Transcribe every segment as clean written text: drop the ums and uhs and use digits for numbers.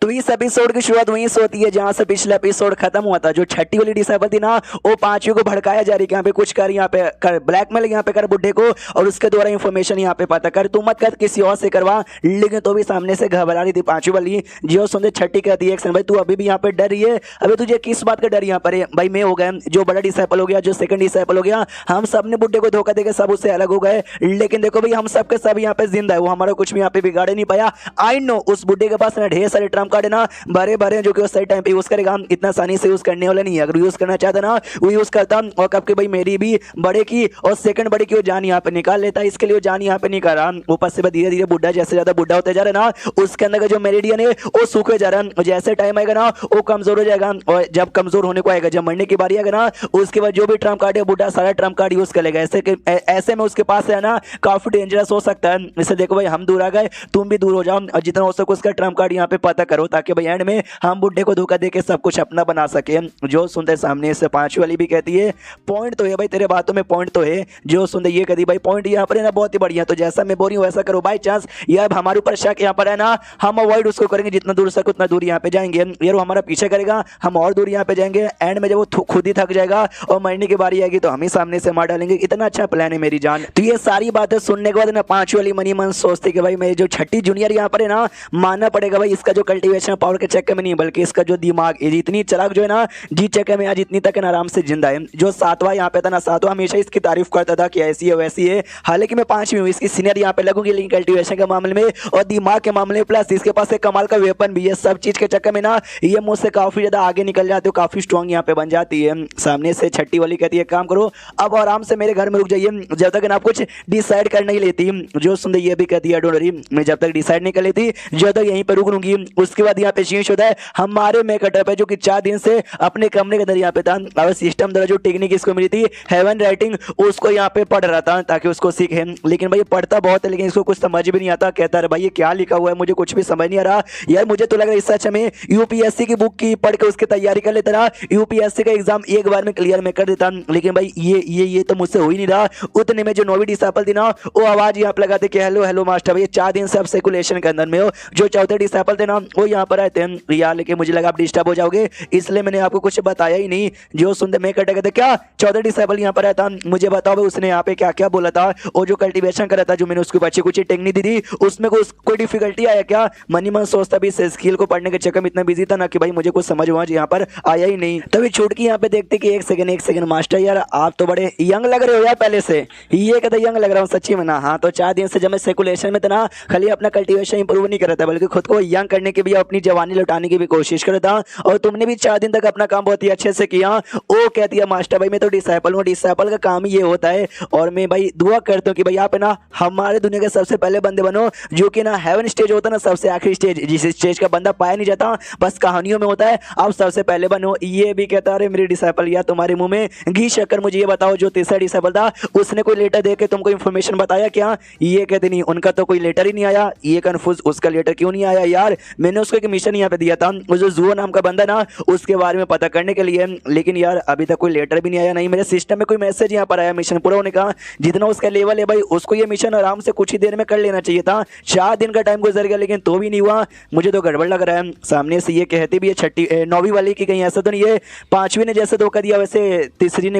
तो इस एपिसोड की शुरुआत वहीं से होती है जहां से पिछला एपिसोड खत्म हुआ था। जो छठी वाली डिसेबल थी ना, वो पांचवी को भड़काया जा रही है, यहाँ पे कुछ कर, यहाँ पे कर ब्लैकमेल, यहाँ पे कर बुड्ढे को, और उसके द्वारा इंफॉर्मेशन यहाँ पे पता कर, तू मत कर, किसी और से करवा। लेकिन तो भी सामने से घबरा रही थी पांचवी वाली। जो सुनते छठी कहती है भाई तू अभी भी यहाँ पे डर रही है, अभी तुझे किस बात का डर यहाँ पर है? भाई मैं हो गया जो बड़ा डिसेबल हो गया, जो सेकंड डिसेबल हो गया, हम सब ने बुड्ढे को धोखा देकर सब उससे अलग हो गए। लेकिन देखो भाई हम सब के सब यहाँ पे जिंदा है, वो हमारा कुछ भी यहाँ पे बिगाड़ नहीं पाया। आई नो उस बुड्ढे के पास ना ढेर सारे ट्रम्प कार्ड है ना, भरे भरे, जो कि वो सही टाइम पे यूज करेगा, इतना आसानी से यूज करने वाला नहीं है। अगर यूज करना चाहता ना वो यूज करता, और कब के भाई मेरी भी बड़े की और सेकंड बड़े की वो जान यहाँ पे निकाल लेता। इसके लिए वो जान यहाँ पे नहीं कर रहा। ऊपर से धीरे धीरे बुढ़ा जैसे ज्यादा बुढ़ा होते जा रहा है ना, उसके अंदर का जो मेरिडियन है वो सूखे जा रहा है। जैसे टाइम आएगा ना वो कमजोर हो जाएगा, और जब कमजोर होने को आएगा, जब मरने की बारी आएगा ना, उसके बाद जो भी ट्रम्प कार्ड है बुढ़ा सारा ट्रम्प कार्ड यूज कर लेगा। ऐसे में उसके पास है ना काफी डेंजरस हो सकता है। इसे देखो भाई हम दूर आ गए, तुम भी दूर हो जाओ, और जितना हो सके उसका ट्रम्प कार्ड यहाँ पे पता करो, ताकि भाई एंड में हम बुड्ढे को धोखा देके सब कुछ अपना बना सके। जो सुनते सामने से पांचवी वाली भी कहती है पॉइंट तो है भाई, तेरे बातों में पॉइंट तो है। जो सुनते ये कहती भाई पॉइंट यहाँ पर है ना बहुत ही बढ़िया, तो जैसा मैं बोल रही हूँ वैसा करो। बाई चांस यार हमारे ऊपर शक यहाँ पर है ना, हम अवॉइड उसको करेंगे, जितना दूर सके उतना दूर यहाँ पे जाएंगे। यार वो हमारा पीछे करेगा, हम और दूर यहाँ पे जाएंगे। एंड में जब वो खुद ही थक जाएगा और मरने की बारी आएगी तो हम ही सामने से मार डालेंगे। इतना अच्छा प्लान है मेरी जान। तो ये सारी बातें सुनने के बाद ना पांचवी वाली मनी मन सोचती कि भाई मेरी जो छठी जूनियर यहाँ पर है ना, मानना पड़ेगा भाई इसका जो कल्टीवेशन पावर के चक्कर में नहीं, बल्कि इसका जो दिमाग इतनी चलाक जो है ना, जी चक्कर में आज इतनी तक आराम से जिंदा है। जो सातवां यहाँ पे था ना, सातवां हमेशा इसकी तारीफ करता था कि ऐसी है वैसी है। हालांकि मैं पांचवी हूँ, इसकी सीनियर यहाँ पे लगूंगी, लेकिन कल्टीवेशन के मामले में और दिमाग के मामले में, प्लस इसके पास एक कमाल का वेपन भी है। सब चीज के चक्कर में ना ये मुझसे काफी ज्यादा आगे निकल जाती है, काफी स्ट्रॉन्ग यहाँ पे बन जाती है। सामने से छठी वाली कहती है काम करो अब आराम से मेरे घर में रुक जाइए, जब तक ना आप कुछ डिसाइड कर नहीं लेती। जो सुंदर ये भी कहती है डोंट वरी, मैं जब तक डिसाइड नहीं कर लेती जब तक यहीं पर रुक लूंगी। उसके बाद यहाँ पे चेंज होता है हमारे मेकअप है, जो कि 4 दिन से अपने कमरे के अंदर यहाँ पे था, और सिस्टम द्वारा जो टेक्निक इसको मिली थी हेवन राइटिंग, उसको यहाँ पे पढ़ रहा था ताकि उसको सीखे। लेकिन भाई पढ़ता बहुत है, लेकिन इसको कुछ समझ भी नहीं आता। कहता है भाई ये क्या लिखा हुआ है, मुझे कुछ भी समझ नहीं आ रहा। यार मुझे तो लग रहा है इस सच में यूपीएससी की बुक की पढ़ के उसकी तैयारी कर लेता ना, यूपीएससी का एग्जाम एक बार में क्लियर में कर देता। लेकिन भाई ये तो मुझसे हो ही नहीं रहा। उतने में जो नौवीं डिसेबल थी ना, वो आवाज यहाँ पे लगाते कि हेलो हेलो मास्टर, भाई 4 दिन से आप सर्कुलेशन के अंदर में हो। जो चौथे डिसेबल थे ना वो यहाँ पर आए थे यार, लेकिन मुझे लगा आप डिस्टर्ब हो जाओगे, इसलिए मैंने आपको कुछ बताया ही नहीं। जो सुनते मैं कहते कहते क्या चौथे डिसेबल यहाँ पर आया था, मुझे बताओ भाई उसने यहाँ पे क्या क्या बोला था, और जो कल्टीवेशन कर रहा था, जो मैंने उसको अच्छी कुछ टेक्निक दी थी, उसमें कोई डिफिकल्टी आया क्या? मनी मन सोचता भी इस स्किल को पढ़ने के चक्कर में इतना बिजी था ना कि भाई मुझे कुछ समझ वहां यहाँ पर आया ही नहीं। तभी छूट की यहाँ पे देखते कि एक सेकंड मास्टर यार आप तो बड़े यंग लग रहे हो यार पहले से। ये कहते यंग लग रहा हूँ सच्ची में ना। हाँ तो 4 दिन से जब मैं सर्कुलेशन में था ना, खाली अपना कल्टीवेशन इंप्रूव नहीं कर रहा था, बल्कि खुद को यंग करने की भी, अपनी जवानी लौटाने की भी कोशिश कर रहा था। और तुमने भी 4 दिन तक अपना काम बहुत ही अच्छे से किया। वो कहती है मास्टर भाई मैं तो डिसेबल हूँ, डिसेबल का काम ही ये होता है, और मैं भाई दुआ करता हूँ कि भाई आप ना हमारे दुनिया के सबसे पहले बंदे बनो, जो कि ना हेवन स्टेज होता है ना, सबसे आखिरी स्टेज, जिस स्टेज का बंदा पाया नहीं जाता, बस कहानियों में होता है, आप सबसे पहले बनो। ये भी कहता अरे मेरी डिसेबल यार तुम्हारे मुंह में घी शक्कर, मुझे ये बताओ जो तीसरा डिसेबल था उसने कोई लेटर दे के तुमको इन्फॉर्मेशन बताया क्या? ये कहते नहीं, उनका तो कोई लेटर ही नहीं आया। ये कंफ्यूज, उसका लेटर क्यों नहीं आया यार? मैंने उसको एक मिशन यहाँ पे दिया था, जो जुओ नाम का बंदा ना, उसके बारे में पता करने के लिए, लेकिन यार अभी तक कोई लेटर भी नहीं आया, नहीं मेरे सिस्टम में कोई मैसेज यहाँ पर आया मिशन पूरा होने का। जितना उसका लेवल है भाई उसको ये मिशन आराम से कुछ ही देर में कर लेना चाहिए था। 4 दिन का टाइम गुजर गया लेकिन तो भी नहीं हुआ, मुझे तो गड़बड़ लग रहा है। सामने से ये कहती भी है छठी नौवीं वाली की कहीं ऐसा तो नहीं है पांचवी ने जैसे धोखा दिया वैसे तीसरी ने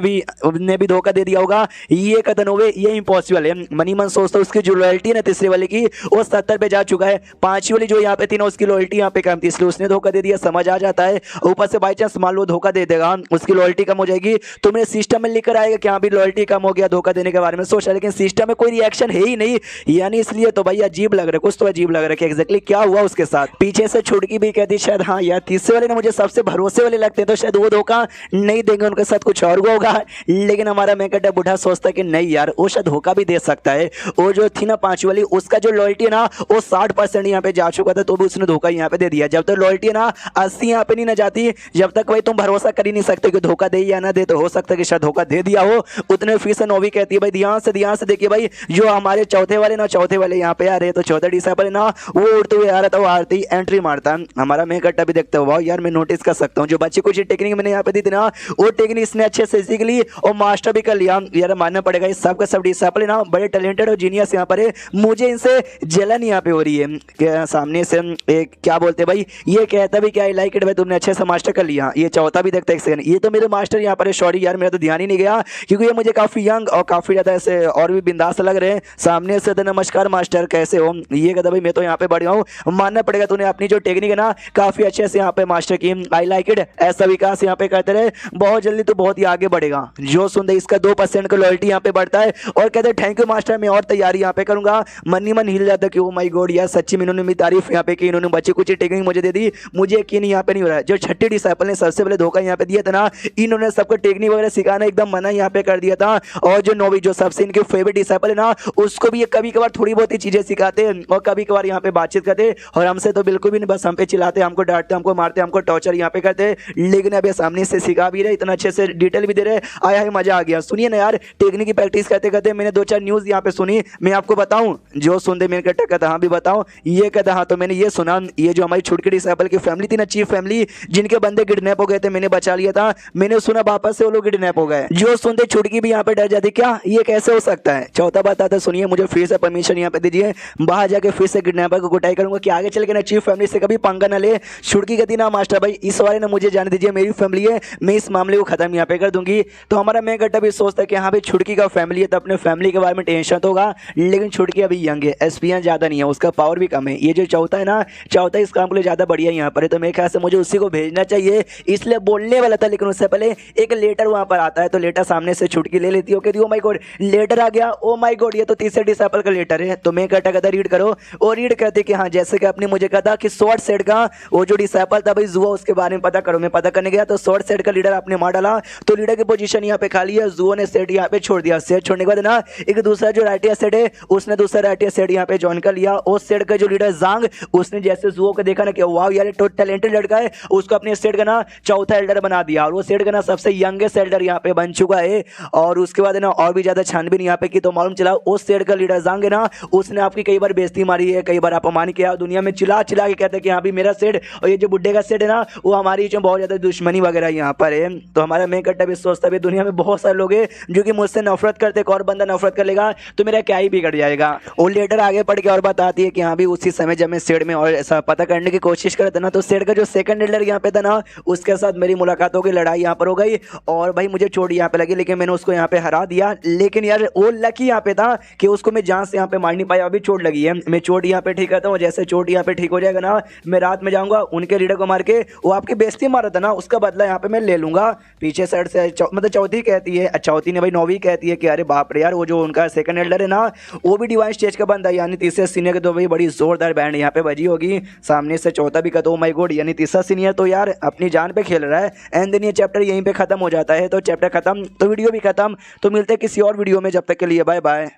भी धोखा दे दिया होगा। ये कथन हो ये इम्पॉसिबल है। मनी मन सोचता उसकी जो लॉयल्टी है ना तीसरी वाले की वो 70 पे जा चुका है। पांचवी वाली जो यहाँ पे थी ना उसकी लॉयल्टी यहाँ पे कम थी, इसलिए उसने धोखा दे दिया, समझ आ जाता है। ऊपर से बाई चांस मान लो धोखा दे देगा, उसकी लॉयल्टी कम हो जाएगी, तो मेरे सिस्टम में लिख कर आएगा कि हाँ भी लॉयल्टी कम हो गया, धोखा देने के बारे में सोचा, लेकिन सिस्टम में कोई रिएक्शन है ही नहीं। यानी इसलिए तो भाई अजीब लग रहा है, कुछ तो अजीब लग रहा है कि एग्जैक्टली क्या हुआ उसके साथ। पीछे से छुटकी भी कहती शायद हाँ यार तीसरे वाले ने मुझे सबसे भरोसे वाले लगते हैं, तो शायद वो धोखा नहीं देंगे, उनके साथ कुछ और हुआ होगा। लेकिन हमारा मेकअप बूढ़ा सोचता है कि नहीं यार वो शायद धोखा भी दे सकता है। वो जो थी ना पांचवी वाली, उसका जो लॉयल्टी है ना वो 60% यहाँ पे जा चुका था, तो भी उसने धोखा यहाँ पे दे दिया। जब तक लॉयल्टी है ना 80 यहाँ पे नहीं ना जाती, जब तक भाई तुम भरोसा कर ही नहीं सकते कि धोखा दे या ना दे, तो हो सकता है कि शायद धोखा दे दिया हो। उतने फीस नौवीं कहती है भाई ध्यान से देखिए भाई, जो हमारे चौथे वाले यहाँ पे आ रहे, तो चौथा डिसेबल है ना वो उड़ते हुए आ रहा था, वो आरती एंट्री मारता है। हमारा मेकअप भी देखते हो यार, मैं नोटिस कर सकता हूँ जो बच्चे कुछ टेक्निक मैंने यहाँ पे दी थी ना, वो टेक्निक इसने अच्छे से सीख ली और मास्टर भी कर लिया। यार मानना पड़ेगा इस सब का सब डिसेबल है ना बड़े टैलेंटेड और जीनियस यहाँ पर है, मुझे इनसे जलन यहाँ पे हो रही है। सामने से एक क्या बोलते भाई, ये कहता भी क्या आई लाइक इट भाई, तुमने अच्छे से मास्टर कर लिया। ये चौथा भी देखता है, एक सेकंड, ये तो मेरे मास्टर यहाँ पर है। सॉरी यार, मेरा तो ध्यान ही नहीं गया, क्योंकि ये मुझे काफी यंग और काफी ज्यादा ऐसे और भी बिंदास लग रहे हैं सामने से। तो नमस्कार मास्टर, कैसे हो? ये कहता भाई मैं तो यहाँ पे बढ़िया हूँ, मानना पड़ेगा तूने अपनी जो टेक्निक है ना काफी अच्छे से यहाँ पे मास्टर की, आई लाइक इट। ऐसा विकास यहाँ पे करते रहे, बहुत जल्दी तो बहुत ही आगे बढ़ेगा। जो सुन दे इसका 2% का लॉयल्टी यहाँ पे बढ़ता है और कहते हैं थैंक यू मास्टर, मैं और तैयारी यहाँ पे करूंगा। मन ही मन हिल जाता है कि ओ माय गॉड यार, सच्ची में इन्होंने मेरी तारीफ यहाँ पे की, इन्होंने बच्चे कुछ टेक्निक मुझे दे दी, मुझे यकीन यहाँ पे नहीं हो रहा है। जो छठी डिसाइपल ने सबसे पहले धोखा यहाँ पे दिया था ना, इन्होंने सबको टेक्निक वगैरह सिखाना एकदम मना यहाँ पे कर दिया था। और जो नौवीं जो सबसे इनके फेवरेट डिसाइपल है ना, उसको भी ये कभी कभार थोड़ी बहुत ही चीजें सिखाते और कभी कभार यहाँ पे बातचीत करते, और हमसे तो बिल्कुल भी नहीं, बस हम पे चिल्लाते, हमको डांटते, हमको मारते, हमको टॉर्चर यहाँ पे करते। लेकिन अब ये सामने से सिखा भी रहे, इतना अच्छे से डिटेल भी दे रहे, आया है मजा आ गया। सुनिए ना यार, टेक्निक की प्रैक्टिस करते करते मैंने 2-4 न्यूज यहाँ पे सुनी, मैं आपको बताऊं। जो सुनते मेरे कहता कहता हाँ भी बताओ, ये कहता हाँ, तो मैंने ये सुना, ये जो हमारी छुटकी डिसाइपल की फैमिली थी ना, चीफ फैमिली, जिनके बंदे किडनैप हो गए थे, मैंने बचा लिया था, मैंने सुना वापस से वो लोग किडनैप हो गए। जो सुनते छुटकी भी यहाँ पे डर जाती, क्या ये कैसे हो सकता है? चौथा बात आता, सुनिए मुझे फिर से परमिशन यहाँ पे दीजिए, बाहर जाके फिर से किडनैपर को कुटाई करूंगा कि आगे चल के ना चीफ फैमिली से कभी पंगा ना ले। छुटकी कहती ना मास्टर भाई इस बारे ना मुझे जाने दीजिए, मेरी फैमिली है, मैं इस मामले को खत्म यहाँ पे कर दूंगी। तो हमारा मैं गट्टा भी सोचता है कि हाँ भाई छुटकी का फैमिली है तो अपने फैमिली के बारे में टेंशन तो होगा, लेकिन छुटकी अभी यंग है, एक्सपीरियंस ज्यादा नहीं है, उसका पावर भी कम है। ये जो चौथा है ना, चौथा इस काम के लिए ज्यादा बढ़िया यहाँ पर है, तो मेरे ख्याल से मुझे उसी को भेजना चाहिए, इसलिए बोलने वाला था। लेकिन उससे पहले एक लेटर वहां पर आता है, तो लेटर सामने से छुटकी ले लेती है, कहती ओ माय गॉड लेटर आ गया, ओ माय गॉड ये तो तीसरे डिसाइपल का लेटर है। तो मैं कहता कहता रीड करो, और रीड करते कि हाँ जैसे कि आपने मुझे कहा था कि शॉर्ट सेट का वो जो डिसाइपल था भाई जुआ, उसके बारे में पता करो। मैं पता करने गया तो शॉर्ट सेट का लीडर आपने मार डाला, तो लीडर की पोजीशन यहाँ पे खाली है, जुआ ने सेट यहाँ पे छोड़ दिया। सेट छोड़ने के बाद ना एक दूसरा जो राइटिया सेट है, उसने दूसरा राइटिया सेट यहाँ पे ज्वाइन कर लिया। उस सेट का जो लीडर जांग, उसने जैसे जुआ को देखा ना कि वाह यार तो टैलेंटेड लड़का है, उसको अपने सेट का ना चौथा एल्डर बना दिया, और वो सेट का ना सबसे यंगेस्ट एल्डर यहाँ पे बन चुका है। और उसके बाद ना और भी ज्यादा छानबीन यहाँ पे की, तो मालूम चला उस सेट का लीडर जांग है ना, उसने आपकी कई बार बेइज्जती मारी है, कई बार अपमान किया, दुनिया में चिल्ला चिल्ला के कहते हैं कि हाँ भी मेरा सेट और ये जो बुड्ढे का सेट है ना, वो हमारी जो बहुत ज्यादा दुश्मनी वगैरह यहाँ पर है। तो हमारा मैं कट्टा भी सोचता है दुनिया में बहुत सारे लोग हैं जो कि मुझसे नफरत करते, और बंदा नफरत कर लेगा तो मेरा क्या ही बिगड़ जाएगा। वो लेटर आगे पढ़ के और बताती है कि हाँ भी उसी समय जब मैं सेट में और ऐसा पता करने की कोशिश करता ना, तो सेट का जो सेकंड एल्डर यहाँ पे था ना, उसके साथ मेरी मुलाकात हो गई, लड़ाई यहाँ पर हो गई, और भाई मुझे चोट यहाँ पे लगी, लेकिन मैंने उसको यहाँ पे हरा दिया। लेकिन यार वो लकी यहाँ पे था कि उसको मैं जान से यहाँ पे मार नहीं पाया, अभी चोट लगी है, मैं चोट यहाँ पे ठीक करता हूँ, जैसे चोट यहाँ पे ठीक हो जाएगा ना, मैं रात में जाऊंगा उनके लीडर को मार के, वो आपकी बेइज्जती मारा था ना, उसका बदला यहाँ पे मैं ले लूंगा। पीछे साइड से मतलब चौथी कहती है, चौथी ने भाई नौवीं कहती है कि अरे बाप रे यार, वो जो उनका सेकंड एल्डर है ना, वो भी डिवाइन स्टेज का बंदा, यानी तीसरे सीनियर के, तो भाई बड़ी जोरदार बैंड यहाँ पे बजी होगी। सामने से चौथा भी कहता, ओ माय गॉड यानी तीसरा सीनियर तो यार अपनी जान पे खेल रहा है। एंड देन ये चैप्टर यहीं पे खत्म हो जाता है। तो चैप्टर खत्म तो वीडियो भी खत्म, तो मिलते हैं किसी और वीडियो में, जब तक के लिए बाय बाय।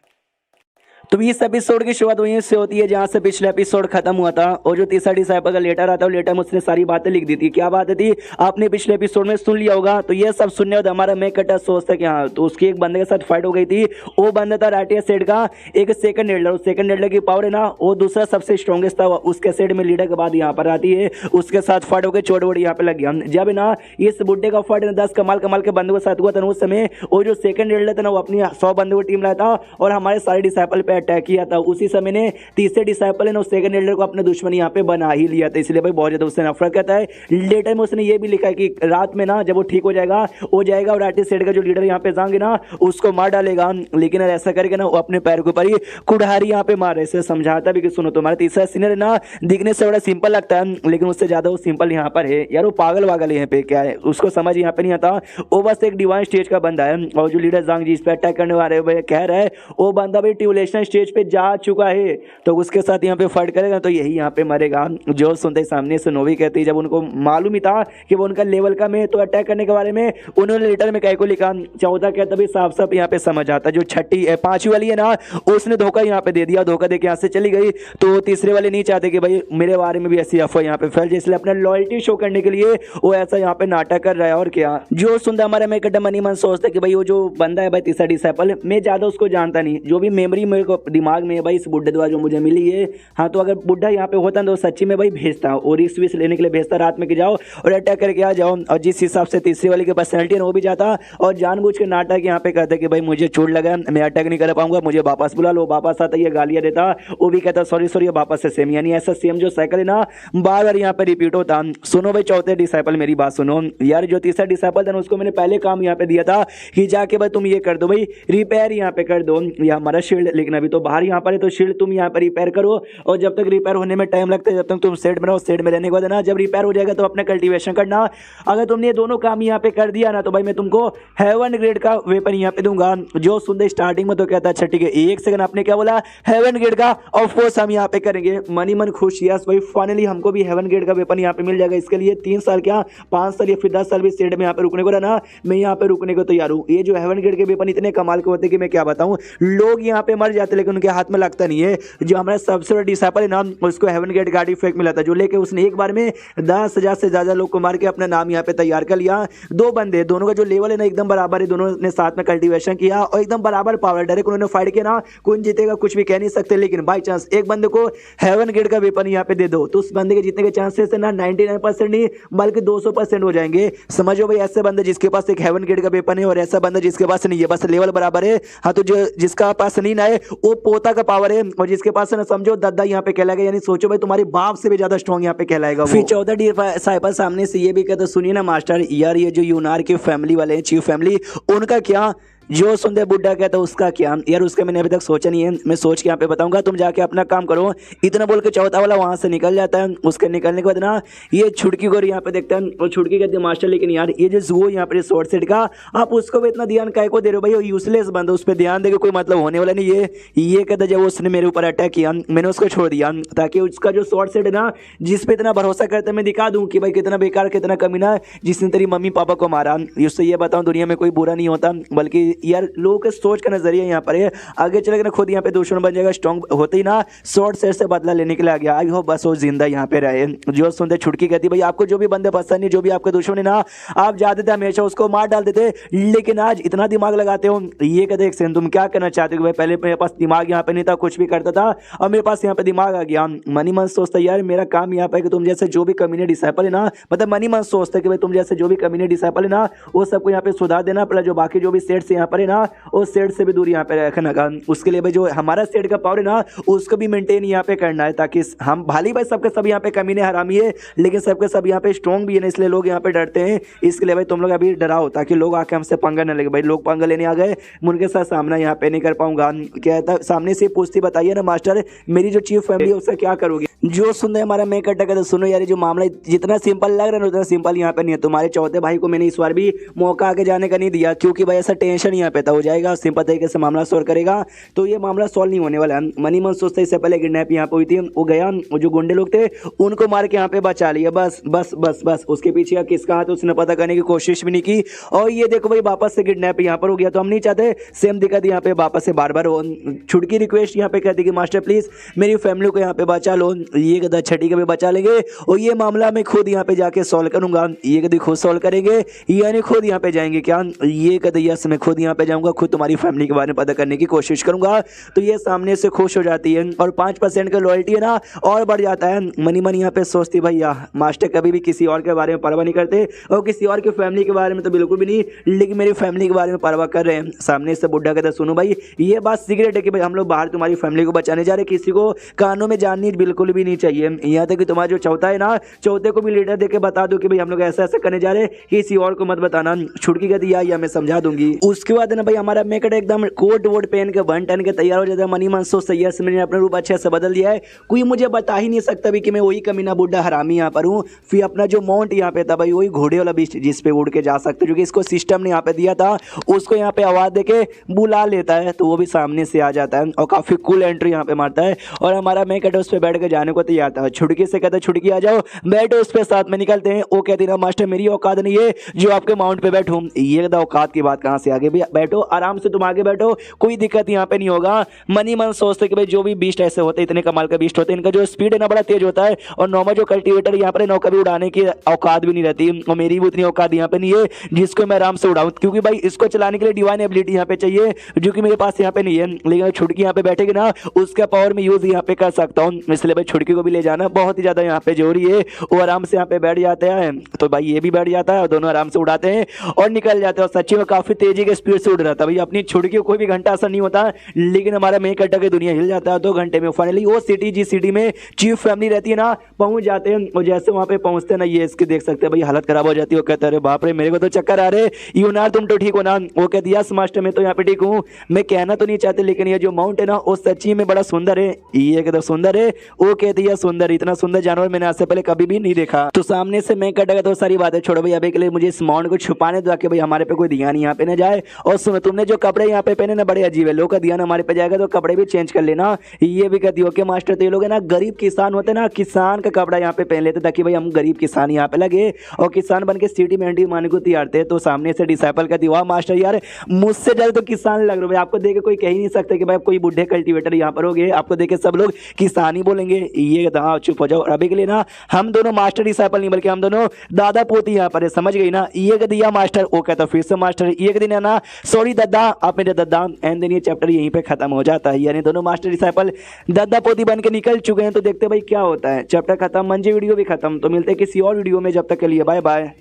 तो इस एपिसोड की शुरुआत वहीं से होती है जहां से पिछले एपिसोड खत्म हुआ था, और जो तीसरा डिसाइपल का लेटर आता है, लेटर में उसने सारी बातें लिख दी थी। क्या बात थी आपने पिछले एपिसोड में सुन लिया होगा। तो ये सब सुनने बाद हमारा मैं कटा सोचता कि हाँ, तो उसकी एक बंदे के साथ फाइट हो गई थी, वो बंदा था राटिया सेट का एक सेकंड एल्डर। उस सेकंड एल्डर की पावर है ना, वो दूसरा सबसे स्ट्रॉन्गेस्ट था, उसके सेट में लीडर के बाद यहाँ पर आती है, उसके साथ फाइट हो गई, चोट वोट यहाँ पे लग गया। जब ना इस बुड्ढे का फाइट 10 कमाल कमाल के बंदों के साथ हुआ था, उस समय वो जो सेकंड एल्डर था ना, वो अपनी 100 बंदों की टीम लाया था और हमारे सारे डिसाइपल पे अटैक किया था। उसी समय ने तीसरे डिसाइपल ने उस सेकंड एल्डर को अपना दुश्मन यहाँ पे बना ही लिया था, इसलिए भाई बहुत ज्यादा उससे नफरत करता है। लेटर में उसने ये भी लिखा है कि रात में ना जब वो ठीक हो जाएगा और राठी सेट का जो लीडर यहाँ पे जाएंगे ना, उसको मार डालेगा। लेकिन ऐसा करके ना वो अपने पैर के ऊपर ही कुल्हाड़ी यहाँ पे मारे से समझाता भी कि सुनो तुम्हारा तीसरा सीनियर है ना, दिखने से बड़ा सिंपल लगता है, लेकिन उससे ज्यादा वो सिंपल यहाँ पर है यार, वो पागल वागल यहाँ पे क्या है, उसको समझ यहाँ पे नहीं आता। वो बस एक डिवाइन स्टेज का बंदा है, और जो लीडर जांग जिस पे अटैक करने वाले कह रहा है, वो बंदा भाई ट्यूलेशन स्टेज पे जा चुका है, तो उसके साथ यहाँ पे फाइट करेगा तो यही यहाँ पे मरेगा। जो सुनते सामने से नोवी कहती है, जब उनको मालूम ही था कि वो उनका लेवल का में, तो अटैक करने के बारे में उन्होंने लेटर में कह को लिखा। चौथा कहता भी साफ साफ यहाँ पे समझ आता, जो छठी पांचवी वाली है ना, उसने धोखा यहाँ पे दे दिया, धोखा दे के यहाँ से चली गई। तो तीसरे वाले नहीं चाहते कि भाई मेरे बारे में भी ऐसी अफवाह यहाँ पे फैल जाए, इसलिए अपना लॉयल्टी शो करने के लिए वो ऐसा यहाँ पे नाटक कर रहा है। और क्या जो सुनता हमारा मैं कटा मनी मन सोचता कि भाई वो जो बंदा है भाई तीसरा डिसाइपल, मैं ज्यादा उसको जानता नहीं, जो भी मेमोरी मेरे को दिमाग में है भाई इस बुड्ढे द्वारा जो मुझे मिली है। हाँ तो अगर बुड्ढा यहाँ पे होता तो सच्ची में भाई भेजता और रिस्क विस्क लेने के लिए भेजता, रात में कि जाओ और अटैक करके आ जाओ। और जिस हिसाब से तीसरी वाली के पर्सनैलिटी है वो भी जाता और जानबूझ के नाटक यहाँ पे कहते कि भाई मुझे चोट लगा, मैं अटैक नहीं कर पाऊंगा, मुझे वापस बुला लो। वापस आता ये गालियां देता, वो भी कहता सॉरी सॉरी, वापस से सेम। यानी ऐसा सेम जो साइकिल है ना बार बार यहाँ पे रिपीट होता। सुनो भाई चौथे डिसाइपल मेरी बात सुनो यार, जो तीसरा डिसाइपल था उसको मैंने पहले काम यहाँ पे दिया था कि जाके भाई तुम ये कर दो भाई रिपेयर यहाँ पे कर दो या हमारा शील्ड। लेकिन अभी तो बाहर यहाँ पर है तो शील्ड तुम यहाँ पर रिपेयर करो और जब तक रिपेयर होने में टाइम लगता है जब तक तुम सेट में रहो, सेट में रहने के बाद ना जब रिपेयर हो जाएगा तो अपने कल्टीवेशन करना। अगर तुमने ये दोनों काम यहाँ पे कर दिया ना तो भाई मैं तुमको हेवन ग्रेड का वेपन यहाँ पे दूंगा। जो सुंदर स्टार्टिंग में तो कहता अच्छा ठीक है, एक सेकंड आपने क्या बोला हेवन ग्रेड का, ऑफ कोर्स हम यहाँ पे करेंगे। मनी मन खुश, यस भाई फाइनली हमको भी हेवन ग्रेड का वेपन यहाँ पे मिल जाएगा। इसके लिए 3 साल क्या 5 साल या फिर 10 साल भी सेट में यहाँ पे रुकने को रहना, मैं यहाँ पे रुकने को तैयार हूँ। ये जो हेवन ग्रेड के वेपन इतने कमाल के होते हैं कि मैं क्या बताऊँ, लोग यहाँ पे मर जाते लेकिन उनके हाथ में लगता नहीं है। जो हमारा सबसे बड़ा डिसाइपल है ना उसको हेवन ग्रेड गार्ड इफेक्ट मिला था, जो लेके उसने एक बार में 10,000 से ज्यादा लोग को मार के अपना नाम यहाँ पे तैयार कर लिया। 2 बंदे, दोनों का जो लेवल है ना एकदम बराबर है, दोनों ने साथ में कल्टीवेशन किया और एकदम बराबर पावर, डायरेक्ट उन्होंने फाइट किया ना, कौन जीतेगा कुछ भी कह नहीं सकते। लेकिन बाई चांस एक बंदे को हेवन ग्रेड का वेपन यहाँ पे दे दो तो उस बंदे के जीतने के चांसेस है ना 99% नहीं बल्कि 200% हो जाएंगे। समझो भाई ऐसे बंदे जिसके पास एक हेवन ग्रेड का वेपन है और ऐसा बंदा जिसके पास नहीं है, बस लेवल बराबर है। हाँ तो जो जिसका पास नहीं ना है वो पोता का पावर है और जिसके पास है ना समझो दद्दा यहाँ पे कहलाएगा। यानी सोचो भाई तुम्हारे बाप से भी ज्यादा स्ट्रॉन्ग यहाँ पे कहलाएगा। फिर 14 डिसाइपल सामने से ये भी कहते सुनिए ना मास्टर यार, ये जो यूनार की फैमिली वाले हैं चीफ फैमिली, उनका क्या? जो सुंदर बुड्ढा कहता है उसका क्या यार? उसका मैंने अभी तक सोचा नहीं है, मैं सोच के यहाँ पे बताऊंगा, तुम जाके अपना काम करो। इतना बोल के चौथा वाला वहां से निकल जाता है। उसके निकलने के बाद ना ये छुटकी को यहाँ पे देखता है और छुटकी कहती है मास्टर लेकिन यार ये जो जू यहाँ पे शॉर्ट सेट का आप उसको भी इतना ध्यान काय को दे रहे हो भाई, वो यूजलेस बंदा, उस पर ध्यान देके कोई मतलब होने वाला नहीं है। ये कहता जब उसने मेरे ऊपर अटैक किया मैंने उसको छोड़ दिया ताकि उसका जो शॉर्ट सेट है ना जिस पे इतना भरोसा करता है मैं दिखा दूं कि भाई कितना बेकार कितना कमीना है जिसने तेरी मम्मी पापा को मारा। उससे ये बताऊं दुनिया में कोई बुरा नहीं होता बल्कि यार लोग सोच का नजरिया यहाँ पर है। आगे चले ना खुद यहाँ पे दुश्मन बन जाएगा, स्ट्रॉन्ग होते ही ना शॉर्ट सेट से बदला लेने के लिए आ गया। आई होप बस वो जिंदा यहाँ पे रहे। जो सुनते छुटकी कहती भाई आपको जो भी बंदे पसंद नहीं, जो भी आपके दुश्मन है ना आप जाते थे हमेशा उसको मार डाल देते, लेकिन आज इतना दिमाग लगाते हो। ये कहते एक सेकंड तुम क्या करना चाहते हो? भाई पहले मेरे पास दिमाग यहाँ पे नहीं था, कुछ भी करता था और मेरे पास यहाँ पे दिमाग आ गया। मनी मन सोचता यार मेरा काम यहाँ पे कि तुम जैसे जो भी कमीने डिसाइपल है ना, मतलब मनी मन सोचता कि भाई तुम जैसे जो भी कमीने डिसाइपल है ना वो सबको यहाँ पे सुधार देना, प्लस जो बाकी जो भी सेट्स यहाँ पर है ना वो सेट से भी दूर यहाँ पे रखना का। उसके लिए भाई जो हमारा सेट का पावर है ना उसको भी मेंटेन यहाँ पे करना है ताकि हम भाली भाई सबके सब यहाँ पे कमीने हरामी है लेकिन सबके सब यहाँ पे स्ट्रॉन्ग भी है ना, इसलिए लोग यहाँ पे डरते हैं। इसके लिए भाई तुम लोग अभी डराओ ताकि लोग आके हमसे पंगा न लगे। भाई लोग पंगा लेने आ गए, मैं उनके साथ सामना यहाँ पे नहीं कर पाऊंगा। कहता सामने से पूछती बताइए ना मास्टर मेरी जो चीफ फैमिली है उसका क्या करोगे? जो सुन रहे हमारा मैं कटा कहता सुनो यार जो मामला जितना सिंपल लग रहा है उतना सिंपल यहाँ पे नहीं है। तुम्हारे चौथे भाई को मैंने इस बार भी मौका आगे जाने का नहीं दिया क्योंकि भाई ऐसा टेंशन यहाँ पे था हो जाएगा, सिंपल तरीके से मामला सॉल्व करेगा तो ये मामला सॉल्व नहीं होने वाला है। मनी मन सोचते इससे पहले किडनैप यहाँ पे हुई थी, वो गया वो जो गुंडे लोग थे उनको मार के यहाँ पे बचा लिया, बस बस बस बस। उसके पीछे किसका हाथ उसने पता करने की कोशिश भी नहीं की और ये देखो भाई वापस से किडनैप यहाँ पर हो गया। तो हम नहीं चाहते सेम दिक्कत यहाँ पे वापस से बार बार हो। छुटकी रिक्वेस्ट यहाँ पे कहती कि मास्टर प्लीज मेरी फैमिली को यहाँ पे बचा लो। ये कहता छठी का भी बचा लेंगे और ये मामला मैं खुद यहाँ पे जाके सॉल्व करूंगा। ये कहती खुद सॉल्व करेंगे यानी खुद यहाँ पे जाएंगे क्या? ये कहते यस मैं खुद यहाँ पे जाऊंगा, खुद तुम्हारी फैमिली के बारे में पता करने की कोशिश करूंगा। तो ये सामने से खुश हो जाती है और 5% का लॉयल्टी है ना और बढ़ जाता है। मनी मन यहाँ पे सोचती भैया मास्टर कभी भी किसी और के बारे में परवाह नहीं करते और किसी और की फैमिली के बारे में तो बिल्कुल भी नहीं, लेकिन मेरी फैमिली के बारे में परवाह कर रहे हैं। सामने से बुड्ढा कहता सुनो भाई ये बात सीक्रेट है कि भाई हम लोग बाहर तुम्हारी फैमिली को बचाने जा रहे, किसी को कानों में जाननी बिल्कुल भी नहीं चाहिए। यहाँ तक कि तुम्हारा जो चौथा है ना चौथे को भी लीडर देके बता दो कि भाई हम लोग ऐसा ऐसा करने जा रहे, किसी और को मत बताना। छुटकी कहती या मैं समझा दूंगी। उसके बाद ना भाई हमारा मेकट एकदम कोट वोट पहन के 110 के तैयार हो जाता है। मनी मन सोचता है यस मैंने अपना रूप अच्छे से बदल दिया है, कोई मुझे बता ही नहीं सकता भी कि मैं वही कमीना बुड्ढा हरामी यहाँ पर हूँ। फिर अपना जो माउंट यहाँ पे था भाई वही घोड़े वाला बीच जिस पे उड़ के जा सकते, जो कि इसको सिस्टम ने यहाँ पे दिया था, उसको यहाँ पे आवाज देके बुला लेता है तो वो भी सामने से आ जाता है और काफी कूल एंट्री यहाँ पे मारता है और हमारा मेकट उस पर बैठ के जाने को तैयार था। छुटकी से कहता छुटकी आ जाओ बैठो उस पर, साथ में निकलते हैं। वो कहती ना मास्टर मेरी औकात नहीं है जो आपके माउंट पे बैठूं। ये औकात की बात कहाँ से आ गई? भाई बैठो आराम से, तुम आगे बैठो, कोई दिक्कत यहाँ पे नहीं होगा। मन ही मन सोचते कि भाई जो भी बीस्ट ऐसे होते हैं, इतने कमाल का बीस्ट होते हैं, इनका जो स्पीड है ना बड़ा तेज होता है, और नॉर्मल जो कल्टीवेटर यहाँ पर नौका भी उड़ाने की औकात भी नहीं रहती, और मेरी भी उतनी औकात यहाँ पे नहीं है जिसको मैं आराम से उड़ाऊं, क्योंकि भाई इसको चलाने के लिए डिवाइन एबिलिटी यहाँ पे चाहिए जो कि मेरे पास यहाँ पे नहीं है। लेकिन छुटकी यहाँ पे बैठेगी ना, उसका पावर में यूज यहाँ पे कर सकता हूँ, इसलिए भाई छुटकी को भी ले जाना बहुत ही ज्यादा यहाँ पे जरूरी है। वो आराम से यहाँ पे बैठ जाते हैं, तो भाई ये भी बैठ जाता है और दोनों आराम से उड़ाते हैं और निकल जाते हैं। और सच्ची में काफी तेजी के स्पीड से उड़ रहा था भाई, अपनी छुटकी कोई भी घंटा असर नहीं होता, लेकिन हमारा मेक कट्टा की दुनिया हिल जाता है 2 घंटे में। फाइनली वो सिटी जिस सिटी में चीफ फैमिली रहती है ना, पहुंच जाते हैं, और जैसे वहां पे पहुंचते हैं ना, ये इसके देख सकते हैं भाई हालत खराब हो जाती है। वो कहते हैं बाप रे मेरे को तो चक्कर आ रहे, यूनार तुम तो ठीक हो ना? वो कहती है मास्टर मैं तो यहाँ पे ठीक हूँ, मैं कहना तो नहीं चाहते लेकिन ये जो माउंट है ना वो सच्ची में बड़ा सुंदर है। ये कहता सुंदर है? वो कहती है सुंदर, इतना सुंदर जानवर मैंने आज से पहले कभी भी नहीं देखा। तो सामने से मैं कटेगा तो सारी बातें छोड़ो भाई, अभी के लिए मुझे इस माउंट को छुपाने दो कि भाई हमारे पे कोई ध्यान यहाँ पे ना जाए। और सुनो तुमने जो कपड़े यहाँ पे पहने ना बड़े अजीब है, लोग का ध्यान हमारे पे जाएगा तो कपड़े भी चेंज कर लेना। ये भी कहती हो कि मास्टर तो ये लोग है ना गरीब किसान होते ना, किसान का कपड़ा यहाँ पे पहन लेते ताकि भाई हम गरीब किसान यहाँ पे लगे और किसान बन के सिटी में एंट्री मारने को तैयार थे। तो सामने से डिसाइपल कहती वाह मास्टर यार मुझसे ज्यादा तो किसान लग रहे हो भाई, आपको देख के कोई कह ही नहीं सकता कि भाई आप कोई बुढ़े कल्टीवेटर यहाँ पर हो गए, आपको देख के सब लोग किसान ही बोलेंगे। ये कहता हाँ चुप हो जाओ, अभी के लिए ना हम दोनों मास्टर डिसाइपल नहीं बल्कि हम दोनों दादा पोती यहाँ पर है, समझ गई ना? ये कह दिया मास्टर, वो कहता फिर से मास्टर, ये कह दिया ना सॉरी दादा आप मेरे दादा। एंड देन ये चैप्टर यहीं पे खत्म हो जाता है, यानी दोनों मास्टर डिसाइपल दादा पोती बन के निकल चुके हैं। तो देखते भाई क्या होता है, चैप्टर खत्म, मंजे वीडियो भी खत्म। तो मिलते हैं किसी और वीडियो में, जब तक के लिए बाय बाय।